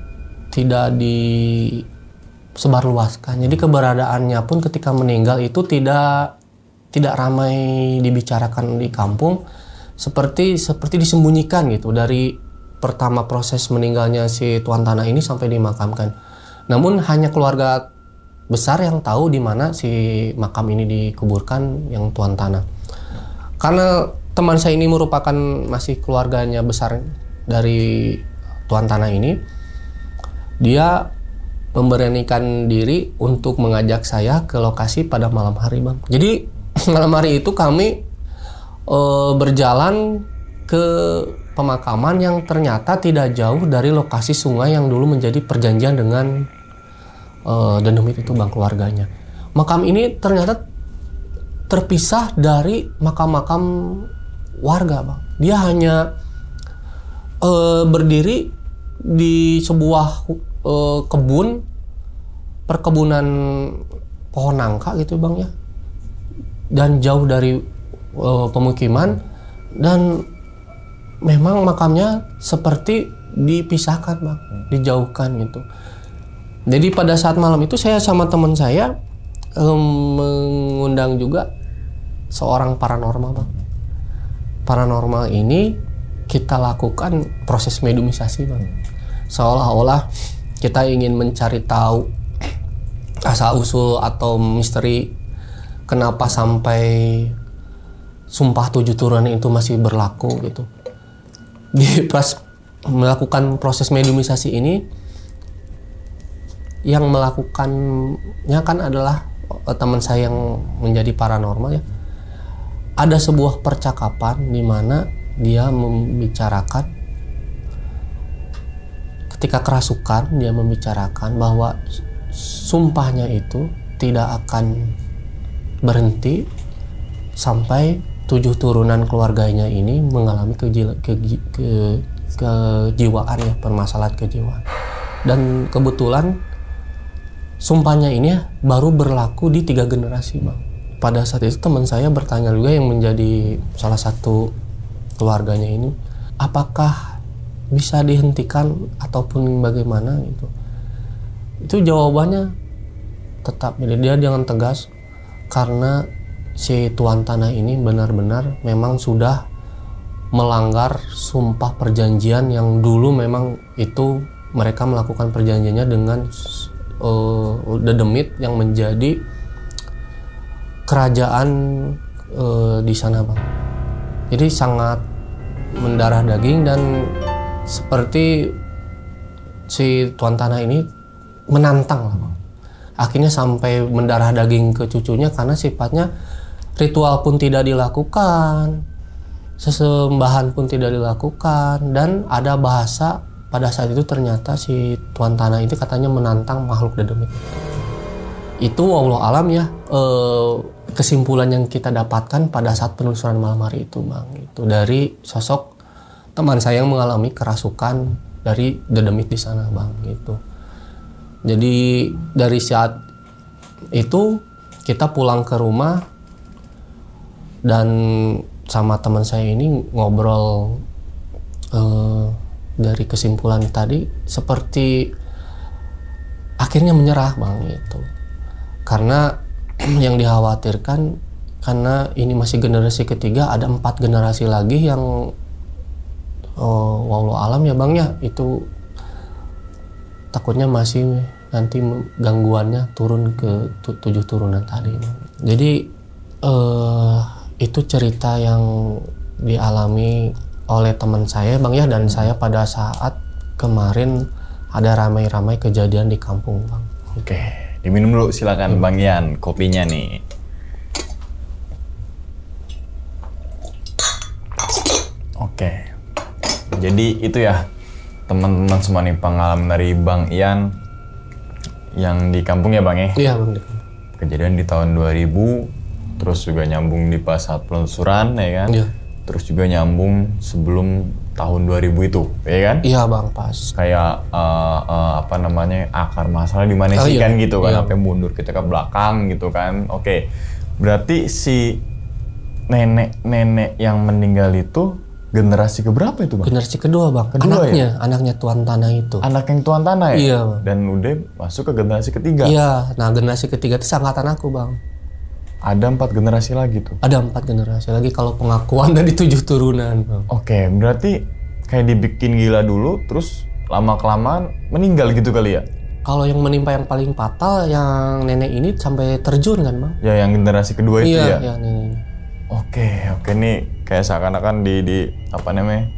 tidak disebarluaskan. Jadi keberadaannya pun ketika meninggal itu tidak ramai dibicarakan di kampung, seperti disembunyikan gitu dari pertama proses meninggalnya si tuan tanah ini sampai dimakamkan. Namun hanya keluarga besar yang tahu di mana si makam ini dikuburkan yang tuan tanah. Karena teman saya ini merupakan masih keluarganya besar dari tuan tanah ini, dia memberanikan diri untuk mengajak saya ke lokasi pada malam hari, Bang. Jadi malam hari itu kami berjalan ke pemakaman yang ternyata tidak jauh dari lokasi sungai yang dulu menjadi perjanjian dengan Dedemit itu, Bang, keluarganya. Makam ini ternyata terpisah dari makam-makam warga, Bang. Dia hanya berdiri di sebuah perkebunan pohon nangka gitu Bang ya, dan jauh dari pemukiman, dan memang makamnya seperti dipisahkan Bang, dijauhkan gitu. Jadi pada saat malam itu saya sama teman saya mengundang juga seorang paranormal Bang. Paranormal ini kita lakukan proses mediumisasi Bang. Seolah-olah kita ingin mencari tahu asal usul atau misteri kenapa sampai sumpah 7 turunan itu masih berlaku gitu. Pas melakukan proses mediumisasi ini, yang melakukannya kan adalah teman saya yang menjadi paranormal ya. Ada sebuah percakapan di mana dia membicarakan, ketika kerasukan dia membicarakan bahwa sumpahnya itu tidak akan berhenti sampai 7 turunan keluarganya ini mengalami kejiwaan ya, permasalahan kejiwaan. Dan kebetulan sumpahnya ini baru berlaku di 3 generasi Bang. Pada saat itu teman saya bertanya juga, yang menjadi salah satu keluarganya ini, apakah bisa dihentikan ataupun bagaimana gitu. Itu jawabannya tetap dia jangan tegas, karena si tuan tanah ini benar-benar memang sudah melanggar sumpah perjanjian yang dulu memang itu mereka melakukan perjanjiannya dengan Dedemit yang menjadi kerajaan di sana Bang. Jadi sangat mendarah daging, dan seperti si tuan tanah ini menantang lah Bang. Akhirnya sampai mendarah daging ke cucunya, karena sifatnya ritual pun tidak dilakukan, sesembahan pun tidak dilakukan, dan ada bahasa pada saat itu ternyata si tuan tanah itu katanya menantang makhluk Dedemit. Itu wallahu alam ya, kesimpulan yang kita dapatkan pada saat penelusuran malam hari itu Bang. Itu dari sosok teman saya yang mengalami kerasukan dari Dedemit di sana Bang gitu. Jadi dari saat itu kita pulang ke rumah, dan sama teman saya ini ngobrol dari kesimpulan tadi, seperti akhirnya menyerah Bang gitu. Karena yang dikhawatirkan, karena ini masih generasi ketiga, ada 4 generasi lagi yang wallahu alam ya Bang ya, itu takutnya masih nanti gangguannya turun ke 7 turunan tadi Bang. Jadi itu cerita yang dialami oleh teman saya Bang ya, dan saya pada saat kemarin ada ramai-ramai kejadian di kampung Bang. Oke, diminum dulu silakan Bang Yan kopinya nih. Oke, jadi itu ya teman-teman semua nih pengalaman dari Bang Yan yang di kampung ya Bang ya? Iya Bang. Kejadian di tahun 2000, terus juga nyambung di pas saat penelusuran ya kan? Iya. Terus juga nyambung sebelum tahun 2000 itu, ya kan? Iya Bang, pas. Kayak apa namanya, akar masalah di mana sih kan gitu kan? Sampai mundur kita ke belakang gitu kan? Oke, berarti si nenek-nenek yang meninggal itu generasi keberapa itu Bang? Generasi kedua Bang. Kedua anaknya tuan tanah itu. Anak yang tuan tanah ya? Iya Bang. Dan udah masuk ke generasi ketiga? Iya, nah generasi ketiga itu seangkatan aku Bang. Ada 4 generasi lagi tuh? Ada 4 generasi lagi kalau pengakuan dari 7 turunan Bang. Oke, berarti kayak dibikin gila dulu, terus lama-kelamaan meninggal gitu kali ya? Kalau yang menimpa yang paling fatal, yang nenek ini sampai terjun kan Bang? Ya, yang generasi kedua itu ya? Iya, nenek. Oke, nih kayak seakan-akan di apa namanya,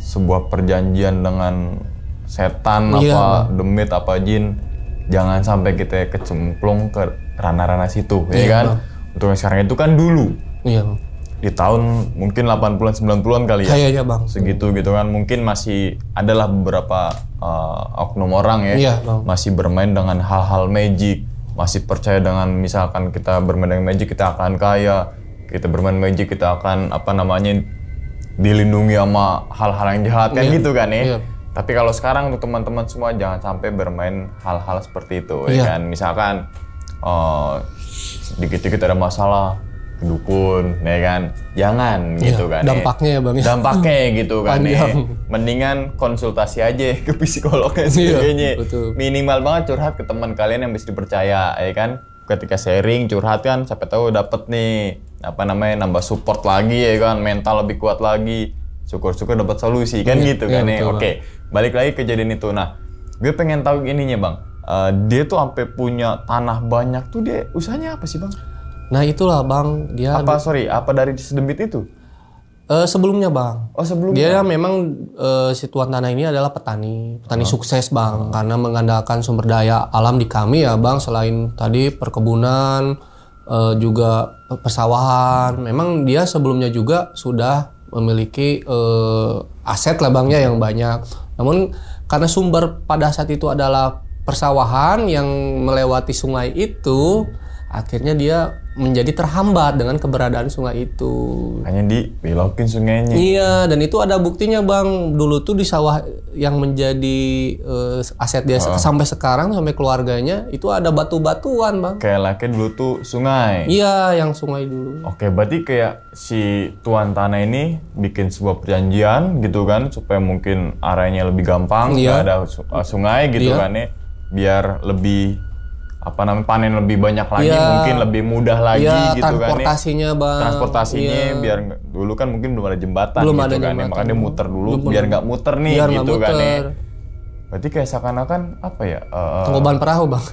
sebuah perjanjian dengan setan apa Bang. Demit apa jin, jangan sampai kita kecemplung ke ranah-ranah situ, ya kan? Bang. Untuk yang sekarang itu kan dulu. Iya Bang. Di tahun mungkin 80-an 90-an kali ya. Iya Bang. Segitu gitu kan, mungkin masih adalah beberapa oknum orang ya. Iya Bang. Masih bermain dengan hal-hal magic, masih percaya dengan misalkan kita bermain dengan magic kita akan kaya, kita bermain magic kita akan apa namanya dilindungi sama hal-hal yang jahat kan gitu kan ya. Iya. Tapi kalau sekarang untuk teman-teman semua jangan sampai bermain hal-hal seperti itu Iya. ya kan. Misalkan dikit-dikit ada masalah ke dukun ya kan. Jangan gitu kan. Dampaknya ya Bang ya. Dampaknya gitu kan ya. Panjang. Mendingan konsultasi aja ke psikolog dan sebagainya. betul. Minimal banget curhat ke teman kalian yang bisa dipercaya ya kan. Ketika sharing curhat kan siapa tahu dapet nih nambah support lagi ya kan, mental lebih kuat lagi. Syukur-syukur dapat solusi kan gitu kan ya. betul, Oke, balik lagi ke kejadian itu. Nah, gue pengen tahu ininya Bang. Dia tuh sampai punya tanah banyak tuh, dia usahanya apa sih Bang? Nah itulah Bang, dia Apa dari sedemit itu? sebelumnya Bang. Oh sebelumnya. Dia memang si tuan tanah ini adalah petani sukses Bang, karena mengandalkan sumber daya alam di kami ya Bang, selain tadi perkebunan, juga persawahan. Memang dia sebelumnya juga sudah memiliki aset lah Bang ya yang banyak. Namun karena sumber pada saat itu adalah persawahan yang melewati sungai itu, akhirnya dia menjadi terhambat dengan keberadaan sungai itu. Hanya dibelokin sungainya. Iya, dan itu ada buktinya Bang. Dulu tuh di sawah yang menjadi aset dia sampai sekarang, sampai keluarganya, itu ada batu-batuan Bang. Kayak dulu tuh sungai. Iya, yang sungai dulu. Oke, berarti kayak si tuan tanah ini bikin sebuah perjanjian gitu kan, supaya mungkin areanya lebih gampang, nggak ada sungai gitu kan ya, biar lebih panen lebih banyak lagi, mungkin lebih mudah lagi gitu kan ya. Transportasinya Bang. Transportasinya biar dulu kan mungkin belum ada jembatan gitu kan ya, makanya dia muter dulu biar nggak muter nih gitu kan ya. Berarti kayak seakan-akan Tangkuban perahu Bang.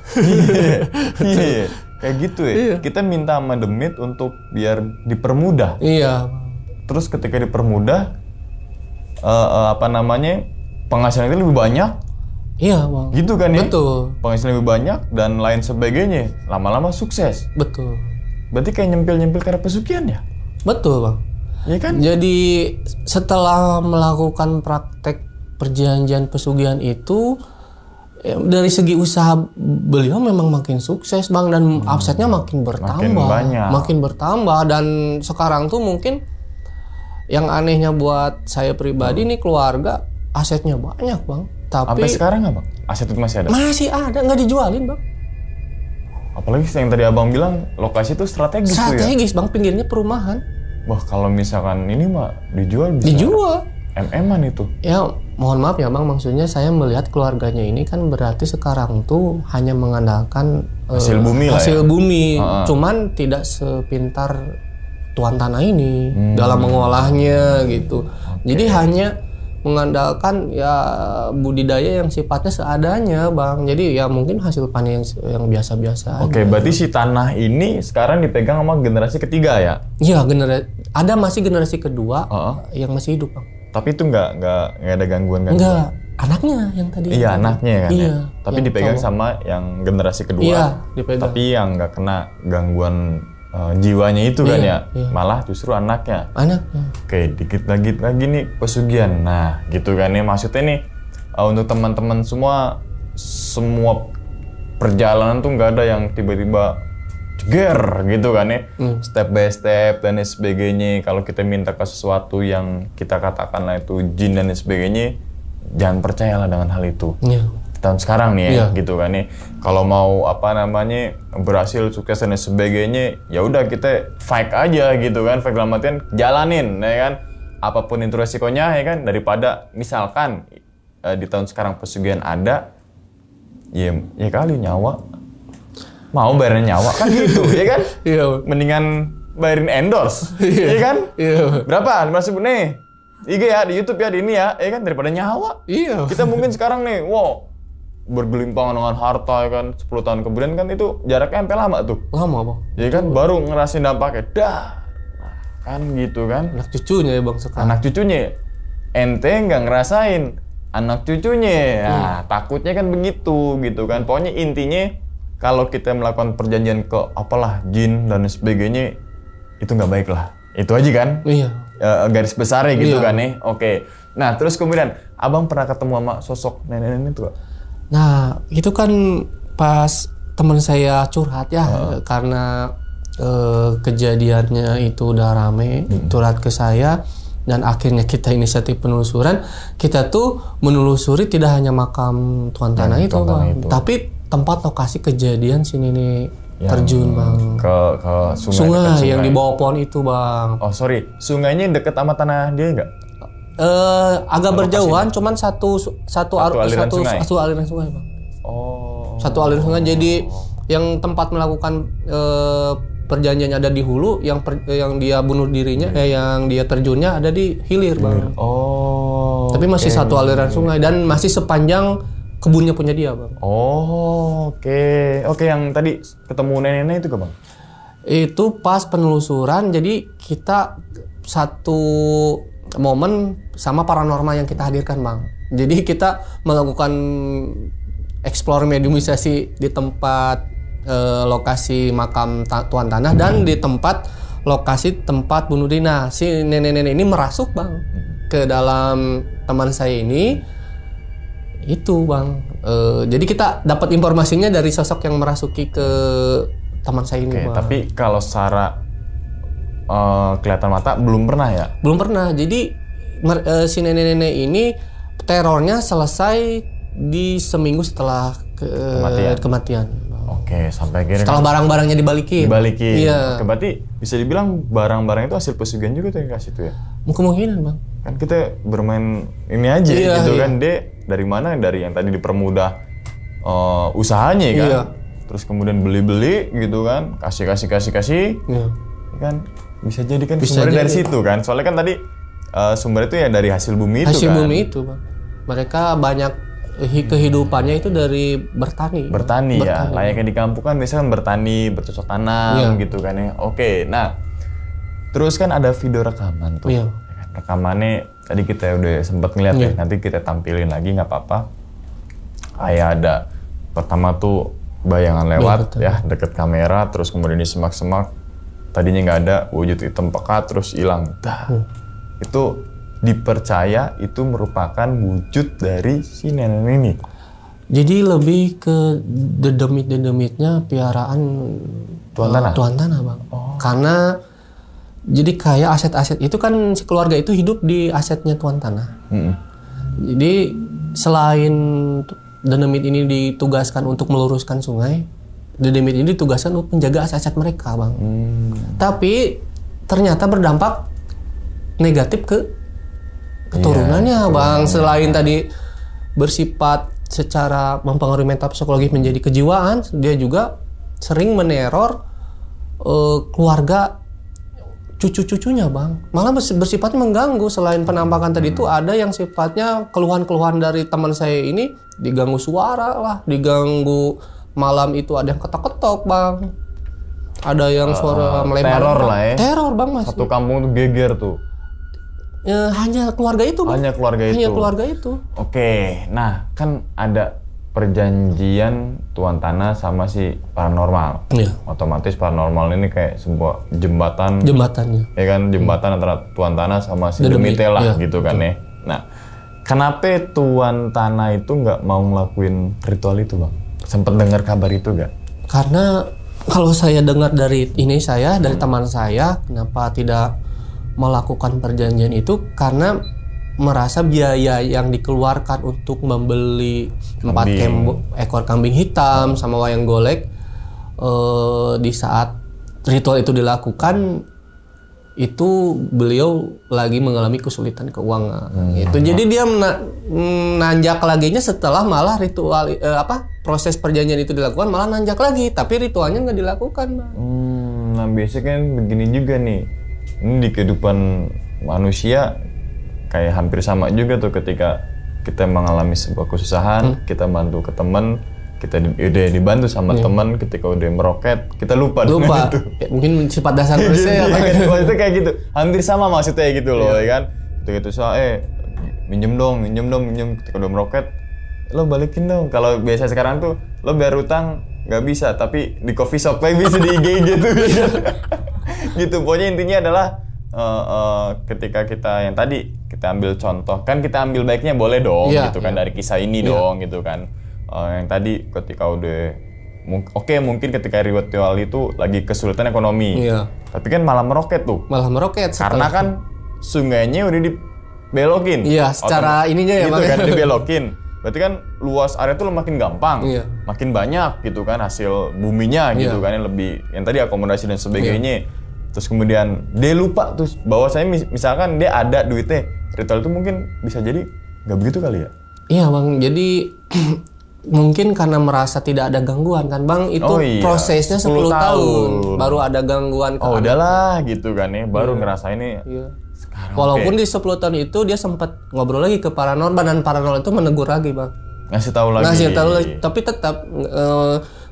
Iya, kayak gitu ya. Kita minta sama demit untuk biar dipermudah. Iya. Terus ketika dipermudah, penghasilan itu lebih banyak. Iya Bang. Gitu kan ya? Betul. Penghasilan lebih banyak dan lain sebagainya. Lama-lama sukses. Betul. Berarti kayak nyempil-nyempil karena pesugihan ya? Betul Bang. Iya kan? Jadi setelah melakukan praktek perjanjian pesugihan itu, dari segi usaha beliau memang makin sukses Bang, dan asetnya makin bertambah. Makin bertambah, dan sekarang tuh mungkin yang anehnya buat saya pribadi nih, keluarga asetnya banyak Bang. Tapi sampai sekarang nggak Bang? Aset itu masih ada? Masih ada, nggak dijualin Bang. Apalagi yang tadi Abang bilang lokasi itu strategis tuh ya? Strategis Bang, pinggirnya perumahan. Wah, kalau misalkan ini mah dijual bisa. Dijual. MM-an itu. Ya, mohon maaf ya Bang, maksudnya saya melihat keluarganya ini kan berarti sekarang tuh hanya mengandalkan hasil bumi lah hasil ya? bumi. Cuman tidak sepintar tuan tanah ini dalam mengolahnya gitu. Jadi hanya mengandalkan ya budidaya yang sifatnya seadanya Bang. Jadi ya mungkin hasil panen yang biasa-biasa. Oke, berarti si tanah ini sekarang dipegang sama generasi ketiga ya? Iya, ada masih generasi kedua yang masih hidup Bang. Tapi itu nggak ada gangguan. Enggak, anaknya yang tadi. Iya, anaknya kan. Iya, ya? Tapi dipegang sama yang generasi kedua. Iya, dipegang. Tapi yang nggak kena gangguan jiwanya itu kan ya, malah justru anaknya. Oke, dikit lagi nih pesugihan. Nah, gitu kan ya, maksudnya nih untuk teman-teman semua perjalanan tuh nggak ada yang tiba-tiba jeger gitu kan ya, step by step dan sebagainya. Kalau kita minta ke sesuatu yang kita katakanlah itu jin dan sebagainya, jangan percayalah dengan hal itu. Tahun sekarang nih ya, gitu kan nih. Kalau mau berhasil sukses dan sebagainya, ya udah kita fight aja gitu kan, fight dalam artian jalanin ya kan, apapun itu resikonya ya kan, daripada misalkan di tahun sekarang pesugihan ada, ya kali nyawa mau bayarin nyawa kan gitu ya kan. Mendingan bayarin endorse ya kan. Berapa 5.000 nih IG ya, di YouTube ya, di ini ya kan, daripada nyawa. Kita mungkin sekarang nih bergelimpangan dengan harta ya kan, 10 tahun kemudian kan itu jaraknya sampai lama tuh. Lama Bang. Ya kan, baru ngerasain dampaknya. Kan gitu kan. Anak cucunya ya Bang sekarang. Anak cucunya. Ente nggak ngerasain. Anak cucunya. Nah, takutnya kan begitu gitu kan. Pokoknya intinya kalau kita melakukan perjanjian ke jin dan sebagainya, itu nggak baik lah. Itu aja kan? Garis besarnya gitu kan nih. Oke. Nah, terus kemudian Abang pernah ketemu sama sosok nenek-nenek itu gak? Nah, itu kan pas teman saya curhat ya, karena kejadiannya itu udah rame, curhat ke saya. Dan akhirnya kita inisiatif penelusuran, kita tuh menelusuri tidak hanya makam tuan tanah itu, Bang, tapi tempat lokasi kejadian si nenek terjun, Bang. Ke Sungai yang di bawah pohon itu, Bang. Oh sorry, sungainya deket sama tanah dia nggak? Agak berjauhan, cuman satu aliran sungai, Bang. Oh. Satu aliran sungai. Jadi yang tempat melakukan perjanjiannya ada di hulu, yang dia bunuh dirinya, yang dia terjunnya ada di hilir, Bang. Oh. Tapi masih satu aliran sungai dan masih sepanjang kebunnya punya dia, Bang. Oh, oke, yang tadi ketemu nenek-nenek itu ke, Bang? Itu pas penelusuran, jadi kita satu momen sama paranormal yang kita hadirkan, Bang. Jadi kita melakukan explore mediumisasi di tempat lokasi makam tuan tanah dan di tempat lokasi tempat bunuh diri. Nah, si nenek-nenek ini merasuk, Bang, ke dalam teman saya ini. Itu, Bang. Jadi kita dapat informasinya dari sosok yang merasuki ke teman saya ini, Bang. Tapi kalau secara kelihatan mata belum pernah ya? Belum pernah. Jadi si nenek-nenek ini terornya selesai di seminggu setelah kematian. Oke, sampai akhirnya setelah barang-barangnya dibalikin. Iya. Berarti bisa dibilang barang-barang itu hasil pesugihan juga tuh yang kasih tuh ya? Kemungkinan, Bang. Kan kita bermain ini aja gitu kan, dari mana? Dari yang tadi dipermudah usahanya kan? Iya. Terus kemudian beli-beli gitu kan, kasih. Iya. Kan bisa jadi kan sumbernya dari situ kan? Soalnya kan tadi sumber itu ya dari hasil bumi itu kan? Hasil bumi itu, Bang. Mereka banyak kehidupannya itu dari bertani ya, layaknya di kampung kan biasanya kan bertani, bercocok tanam gitu kan ya. Oke, nah terus kan ada video rekaman tuh. Iya. Rekamannya tadi kita udah sempat ngeliat ya, nanti kita tampilin lagi nggak apa-apa. Kayak ada pertama tuh bayangan lewat ya deket kamera, terus kemudian di semak-semak tadinya nggak ada, wujud hitam pekat terus hilang. Itu dipercaya itu merupakan wujud dari si nenek ini. Jadi lebih ke dedemit-dedemitnya piaraan tuan tanah, Bang. Karena jadi kayak aset-aset itu kan si keluarga itu hidup di asetnya tuan tanah. Jadi selain dedemit ini ditugaskan untuk meluruskan sungai, dedemit ini ditugaskan untuk menjaga aset-aset mereka, Bang. Tapi ternyata berdampak negatif ke keturunannya, Bang. Selain tadi bersifat secara mempengaruhi mental psikologis menjadi kejiwaan, dia juga sering meneror keluarga cucu-cucunya, Bang. Malah bersifatnya mengganggu. Selain penampakan tadi itu ada yang sifatnya keluhan-keluhan dari teman saya ini, diganggu suara lah, diganggu malam itu ada yang ketok-ketok, Bang. Ada yang suara melempar. Teror lah ya. Teror, Bang, Mas. Satu kampung tuh geger tuh. Hanya keluarga itu, Bang. Hanya keluarga itu. Oke, nah kan ada perjanjian tuan tanah sama si paranormal. Iya. Otomatis paranormal ini kayak sebuah jembatannya. Ya kan, jembatan antara tuan tanah sama si demite lah gitu kan ya. Nah, kenapa tuan tanah itu nggak mau ngelakuin ritual itu, Bang? Sempet dengar kabar itu nggak? Karena kalau saya dengar dari teman saya, kenapa tidak melakukan perjanjian itu, karena merasa biaya yang dikeluarkan untuk membeli 4 ekor kambing hitam sama wayang golek di saat ritual itu dilakukan, itu beliau lagi mengalami kesulitan keuangan. Jadi dia nanjak laginya setelah malah ritual proses perjanjian itu dilakukan, malah nanjak lagi tapi ritualnya nggak dilakukan, Bang. Nah biasanya kan begini juga nih. Ini di kehidupan manusia kayak hampir sama juga tuh, ketika kita mengalami sebuah kesusahan, kita bantu ke teman, kita udah dibantu sama teman, ketika udah meroket, kita lupa itu. Ya, mungkin sifat dasar manusia itu kayak gitu. Hampir sama maksudnya gitu loh, ya kan? Ketika itu minjem dong, ketika udah meroket, lo balikin dong. Kalau biasa sekarang tuh lo bayar utang nggak bisa, tapi di coffee shop bisa di IG gitu. Gitu, pokoknya intinya adalah ketika kita yang tadi kita ambil contoh, kan kita ambil baiknya boleh dong, gitu kan, dari kisah ini dong, gitu kan. Yang tadi ketika udah mungkin ketika ritual itu lagi kesulitan ekonomi, tapi kan malah meroket tuh. Malah meroket karena kan sungainya udah dibelokin. Iya, secara ininya ya gitu Bang. kan dibelokin. Berarti kan luas area tuh makin gampang, Iya. makin banyak gitu kan hasil buminya gitu kan yang lebih yang tadi akomodasi dan sebagainya. Terus kemudian dia lupa tuh bahwa saya misalkan dia ada duitnya, ritual itu mungkin bisa jadi nggak begitu kali ya? Iya Bang, jadi mungkin karena merasa tidak ada gangguan kan Bang, itu prosesnya 10 tahun baru ada gangguan. Oh udahlah gitu kan ya, baru ngerasainnya. Iya. Sekarang, walaupun di 10 tahun itu dia sempat ngobrol lagi ke paranormal dan paranormal itu menegur lagi Bang. Ngasih tahu lagi. Tapi tetap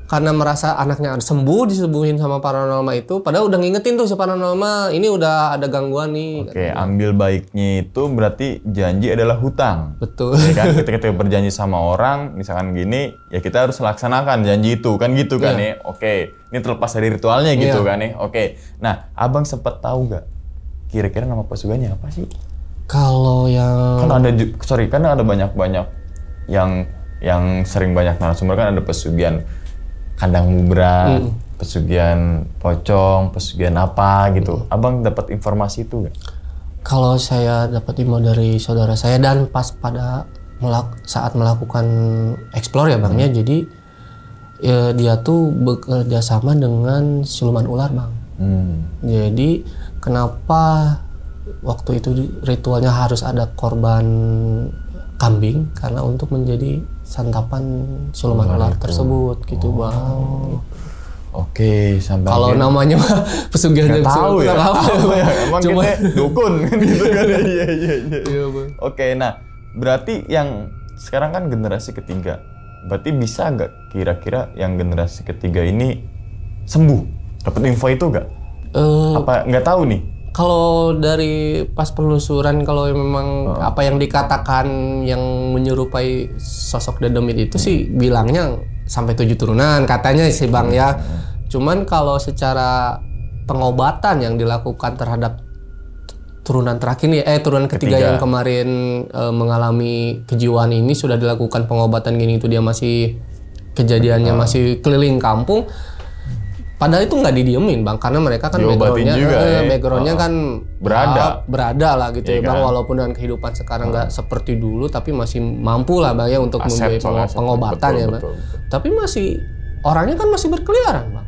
karena merasa anaknya sembuh disembuhin sama paranormal itu, padahal udah ngingetin tuh si paranormal ini udah ada gangguan nih. Oke, ambil baiknya itu berarti janji adalah hutang. Betul. Ya kan, ketika kita berjanji sama orang, misalkan gini, ya kita harus laksanakan janji itu kan gitu kan ya. Oke, ini terlepas dari ritualnya gitu kan ya. Oke, nah abang sempat tahu gak kira-kira nama pesugihannya apa sih? Kalau yang kan ada banyak yang sering banyak narasumber kan ada pesugihan kandang mubra, pesugihan pocong, pesugihan apa gitu. Abang dapat informasi itu gak? Kalau saya dapat info dari saudara saya dan pas pada saat melakukan explore ya Bang ya, jadi ya, dia tuh bekerja sama dengan siluman ular Bang. Jadi kenapa waktu itu ritualnya harus ada korban kambing karena untuk menjadi santapan siluman ular tersebut gitu Bang. Oke, sampai kalau namanya mah pesugihan nggak tahu ya. Emang cuma kita dukun kan gitu kan. Iya. Iya Bang. Oke, nah berarti yang sekarang kan generasi ketiga. Berarti bisa nggak kira-kira yang generasi ketiga ini sembuh? Dapat info itu nggak? Apa nggak tahu nih? Kalau dari pas penelusuran, kalau memang apa yang dikatakan yang menyerupai sosok Dedemit itu sih bilangnya sampai 7 turunan katanya sih Bang ya. Cuman kalau secara pengobatan yang dilakukan terhadap turunan terakhir nih, turunan ketiga yang kemarin mengalami kejiwaan ini sudah dilakukan pengobatan gini itu dia masih kejadiannya masih keliling kampung. Padahal itu nggak didiemin Bang, karena mereka kan backgroundnya kan berada lah gitu ya Bang, walaupun dengan kehidupan sekarang nggak seperti dulu, tapi masih mampu lah Bang ya untuk membiayai pengobatan ya Bang. Tapi masih orangnya kan masih berkeliaran Bang,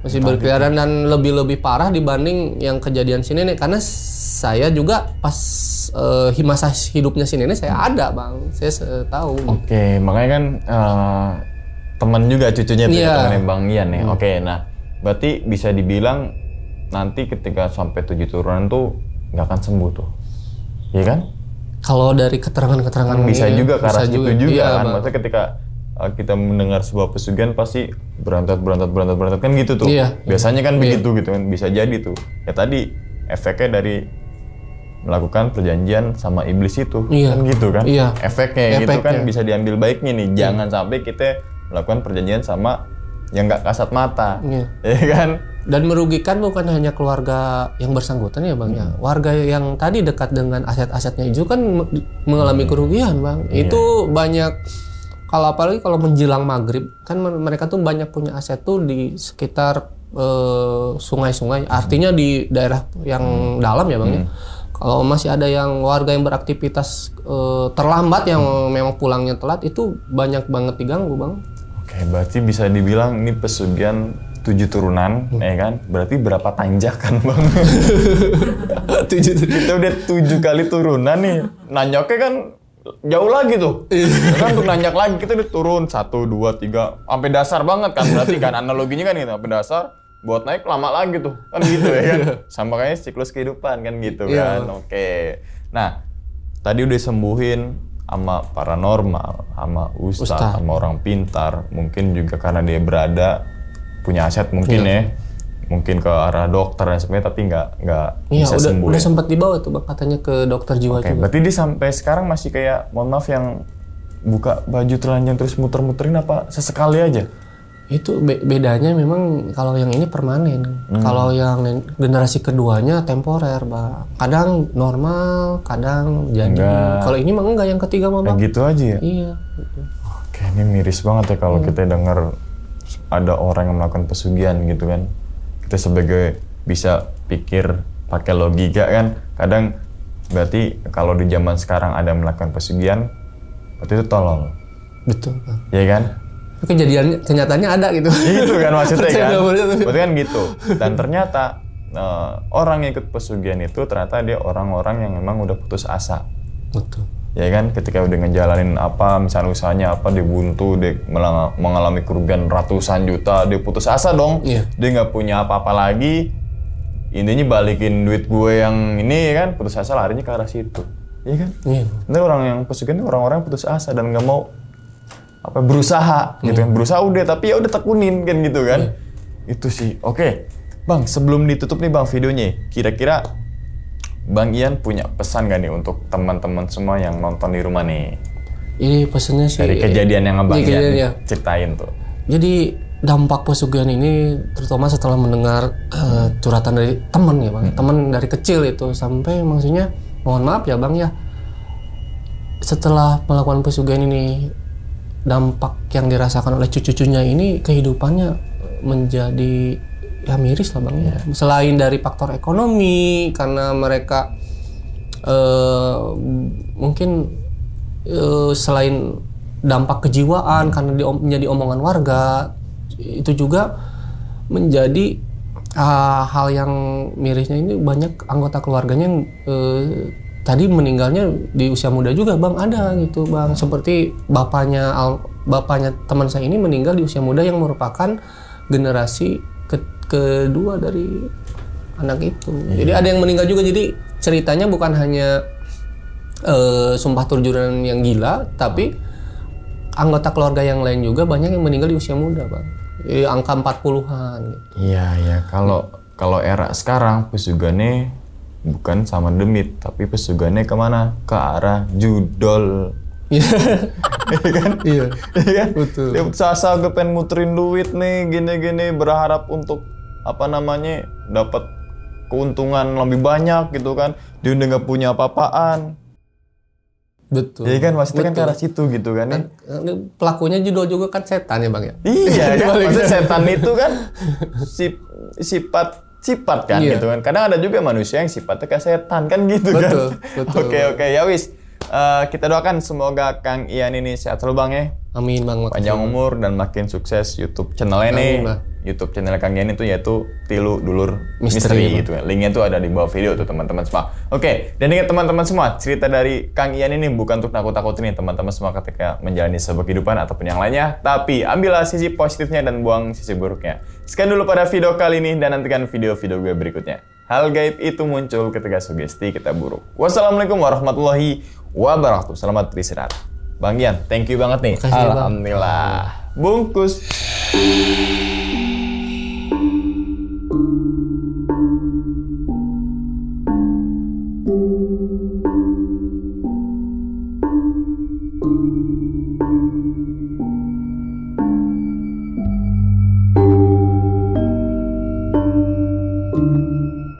masih berkeliaran dan lebih parah dibanding yang kejadian si nenek. Karena saya juga pas masa hidupnya si nenek saya ada Bang, saya tahu. Oke, makanya kan teman juga cucunya tuh temannya Bang Ian ya. Oke, nah berarti bisa dibilang nanti ketika sampai 7 turunan tuh nggak akan sembuh tuh, iya kan? Kalau dari keterangan bisa juga ke arah situ juga kan. Bang. Maksudnya ketika kita mendengar sebuah pesugihan pasti berantat kan gitu tuh. Biasanya kan begitu gitu kan, bisa jadi tuh. Ya tadi efeknya dari melakukan perjanjian sama iblis itu kan gitu kan. Efeknya gitu kan bisa diambil baiknya nih. Jangan sampai kita melakukan perjanjian sama yang nggak kasat mata, ya kan? Dan merugikan bukan hanya keluarga yang bersangkutan ya Bang ya, warga yang tadi dekat dengan aset-asetnya itu kan mengalami kerugian Bang. Itu banyak, apalagi kalau menjelang maghrib kan mereka tuh banyak punya aset tuh di sekitar sungai-sungai, artinya di daerah yang dalam ya Bang ya. Kalau masih ada yang warga yang beraktivitas terlambat yang memang pulangnya telat, itu banyak banget diganggu Bang. Oke, berarti bisa dibilang ini pesugihan 7 turunan, ya kan? Berarti berapa tanjakan Bang? Kita udah 7 kali turunan nih, nanyaknya kan jauh lagi tuh. Kan untuk nanyak lagi kita udah turun 1, 2, 3 sampai dasar banget kan, berarti kan analoginya kan gitu, sampai dasar buat naik lama lagi tuh kan gitu ya kan. Sama kayak siklus kehidupan kan gitu kan. Oke, nah tadi udah sembuhin sama paranormal, sama ustadz, sama orang pintar, mungkin juga karena dia punya aset mungkin mungkin ke arah dokter dan sebagainya, tapi nggak bisa sembuh. Udah sempat dibawa tuh Bang katanya ke dokter jiwa juga. Berarti dia sampai sekarang masih kayak, mohon maaf, yang buka baju telanjang terus muter-muterin apa sesekali aja? Itu bedanya memang kalau yang ini permanen. Kalau yang generasi keduanya temporer Bang. Kadang normal, kadang jadi. Kalau ini mah enggak, yang ketiga mah Bang. Gitu aja ya? Iya. Oke, ini miris banget ya kalau kita dengar ada orang yang melakukan pesugihan gitu kan. Kita sebagai bisa pikir pakai logika kan. Kadang berarti kalau di zaman sekarang ada melakukan pesugihan, berarti itu tolol. Betul, Bang. Iya kan? Kejadian kenyataannya ada gitu. Itu kan maksudnya kan. Percaya. Berarti kan gitu. Dan ternyata orang yang ikut pesugihan itu ternyata dia orang-orang yang memang udah putus asa. Betul. Ya kan, ketika udah ngejalanin apa, misalnya usahanya apa, dia buntu, dia mengalami kerugian ratusan juta, dia putus asa dong. Iya. Dia nggak punya apa-apa lagi. Intinya balikin duit gue yang ini kan, putus asa larinya ke arah situ. Iya kan? Iya. Ini orang yang pesugihan itu orang-orang yang putus asa dan nggak mau apa berusaha gitu kan. Berusaha udah, tapi ya udah tekunin kan gitu kan. Itu sih. Oke. Bang, sebelum ditutup nih Bang videonya, kira-kira Bang Ian punya pesan gak nih untuk teman-teman semua yang nonton di rumah nih? Ini pesannya sih Dari kejadian yang Bang Ian ya. ceritain tuh. Jadi dampak pesugihan ini terutama setelah mendengar curhatan dari teman ya Bang. Teman dari kecil itu sampai maksudnya mohon maaf ya Bang ya. Setelah melakukan pesugihan ini dampak yang dirasakan oleh cucu-cucunya ini kehidupannya menjadi ya miris lah Bang ya. Selain dari faktor ekonomi karena mereka mungkin selain dampak kejiwaan karena menjadi omongan warga, itu juga menjadi hal yang mirisnya ini banyak anggota keluarganya yang tadi meninggalnya di usia muda juga Bang, ada gitu Bang. Seperti bapaknya teman saya ini meninggal di usia muda yang merupakan generasi kedua dari anak itu. Jadi ada yang meninggal juga. Jadi ceritanya bukan hanya sumpah turjunan yang gila, tapi anggota keluarga yang lain juga banyak yang meninggal di usia muda, Bang. Jadi angka 40-an gitu. Iya. Kalau era sekarang pesugihannya bukan sama demit, tapi pesugihannya kemana? Ke arah judol. Iya kan? Iya kan? Betul. Dia sasa gue pengen muterin duit nih, gini-gini, berharap untuk apa namanya dapat keuntungan lebih banyak gitu kan. Dia udah nggak punya apa-apaan. Betul. Iya kan, maksudnya kan ke arah situ gitu kan ya. Pelakunya judul juga kan setan ya Bang ya. Iya kan, maksudnya setan itu kan sifat kan gitu kan. Kadang ada juga manusia yang sifatnya kayak setan kan gitu kan. Betul. Oke, ya wis. Kita doakan semoga Kang Ian ini sehat selalu Bang ya. Amin Bang. Panjang umur dan makin sukses YouTube channelnya nih. YouTube channel Kang Ian itu yaitu Tilu Dulur Misteri gitu ya. Linknya tuh ada di bawah video tuh teman-teman semua. Oke, dan ingat teman-teman semua, cerita dari Kang Ian ini bukan untuk nakut-nakutin nih teman-teman semua ketika menjalani sebuah kehidupan ataupun yang lainnya, tapi ambillah sisi positifnya dan buang sisi buruknya. Sekian dulu pada video kali ini dan nantikan video-video gue berikutnya. Hal gaib itu muncul ketika sugesti kita buruk. Wassalamualaikum warahmatullahi wabarakatuh. Selamat beristirahat. Bang Ian, thank you banget nih. Makasih, Alhamdulillah. Bang. Bungkus.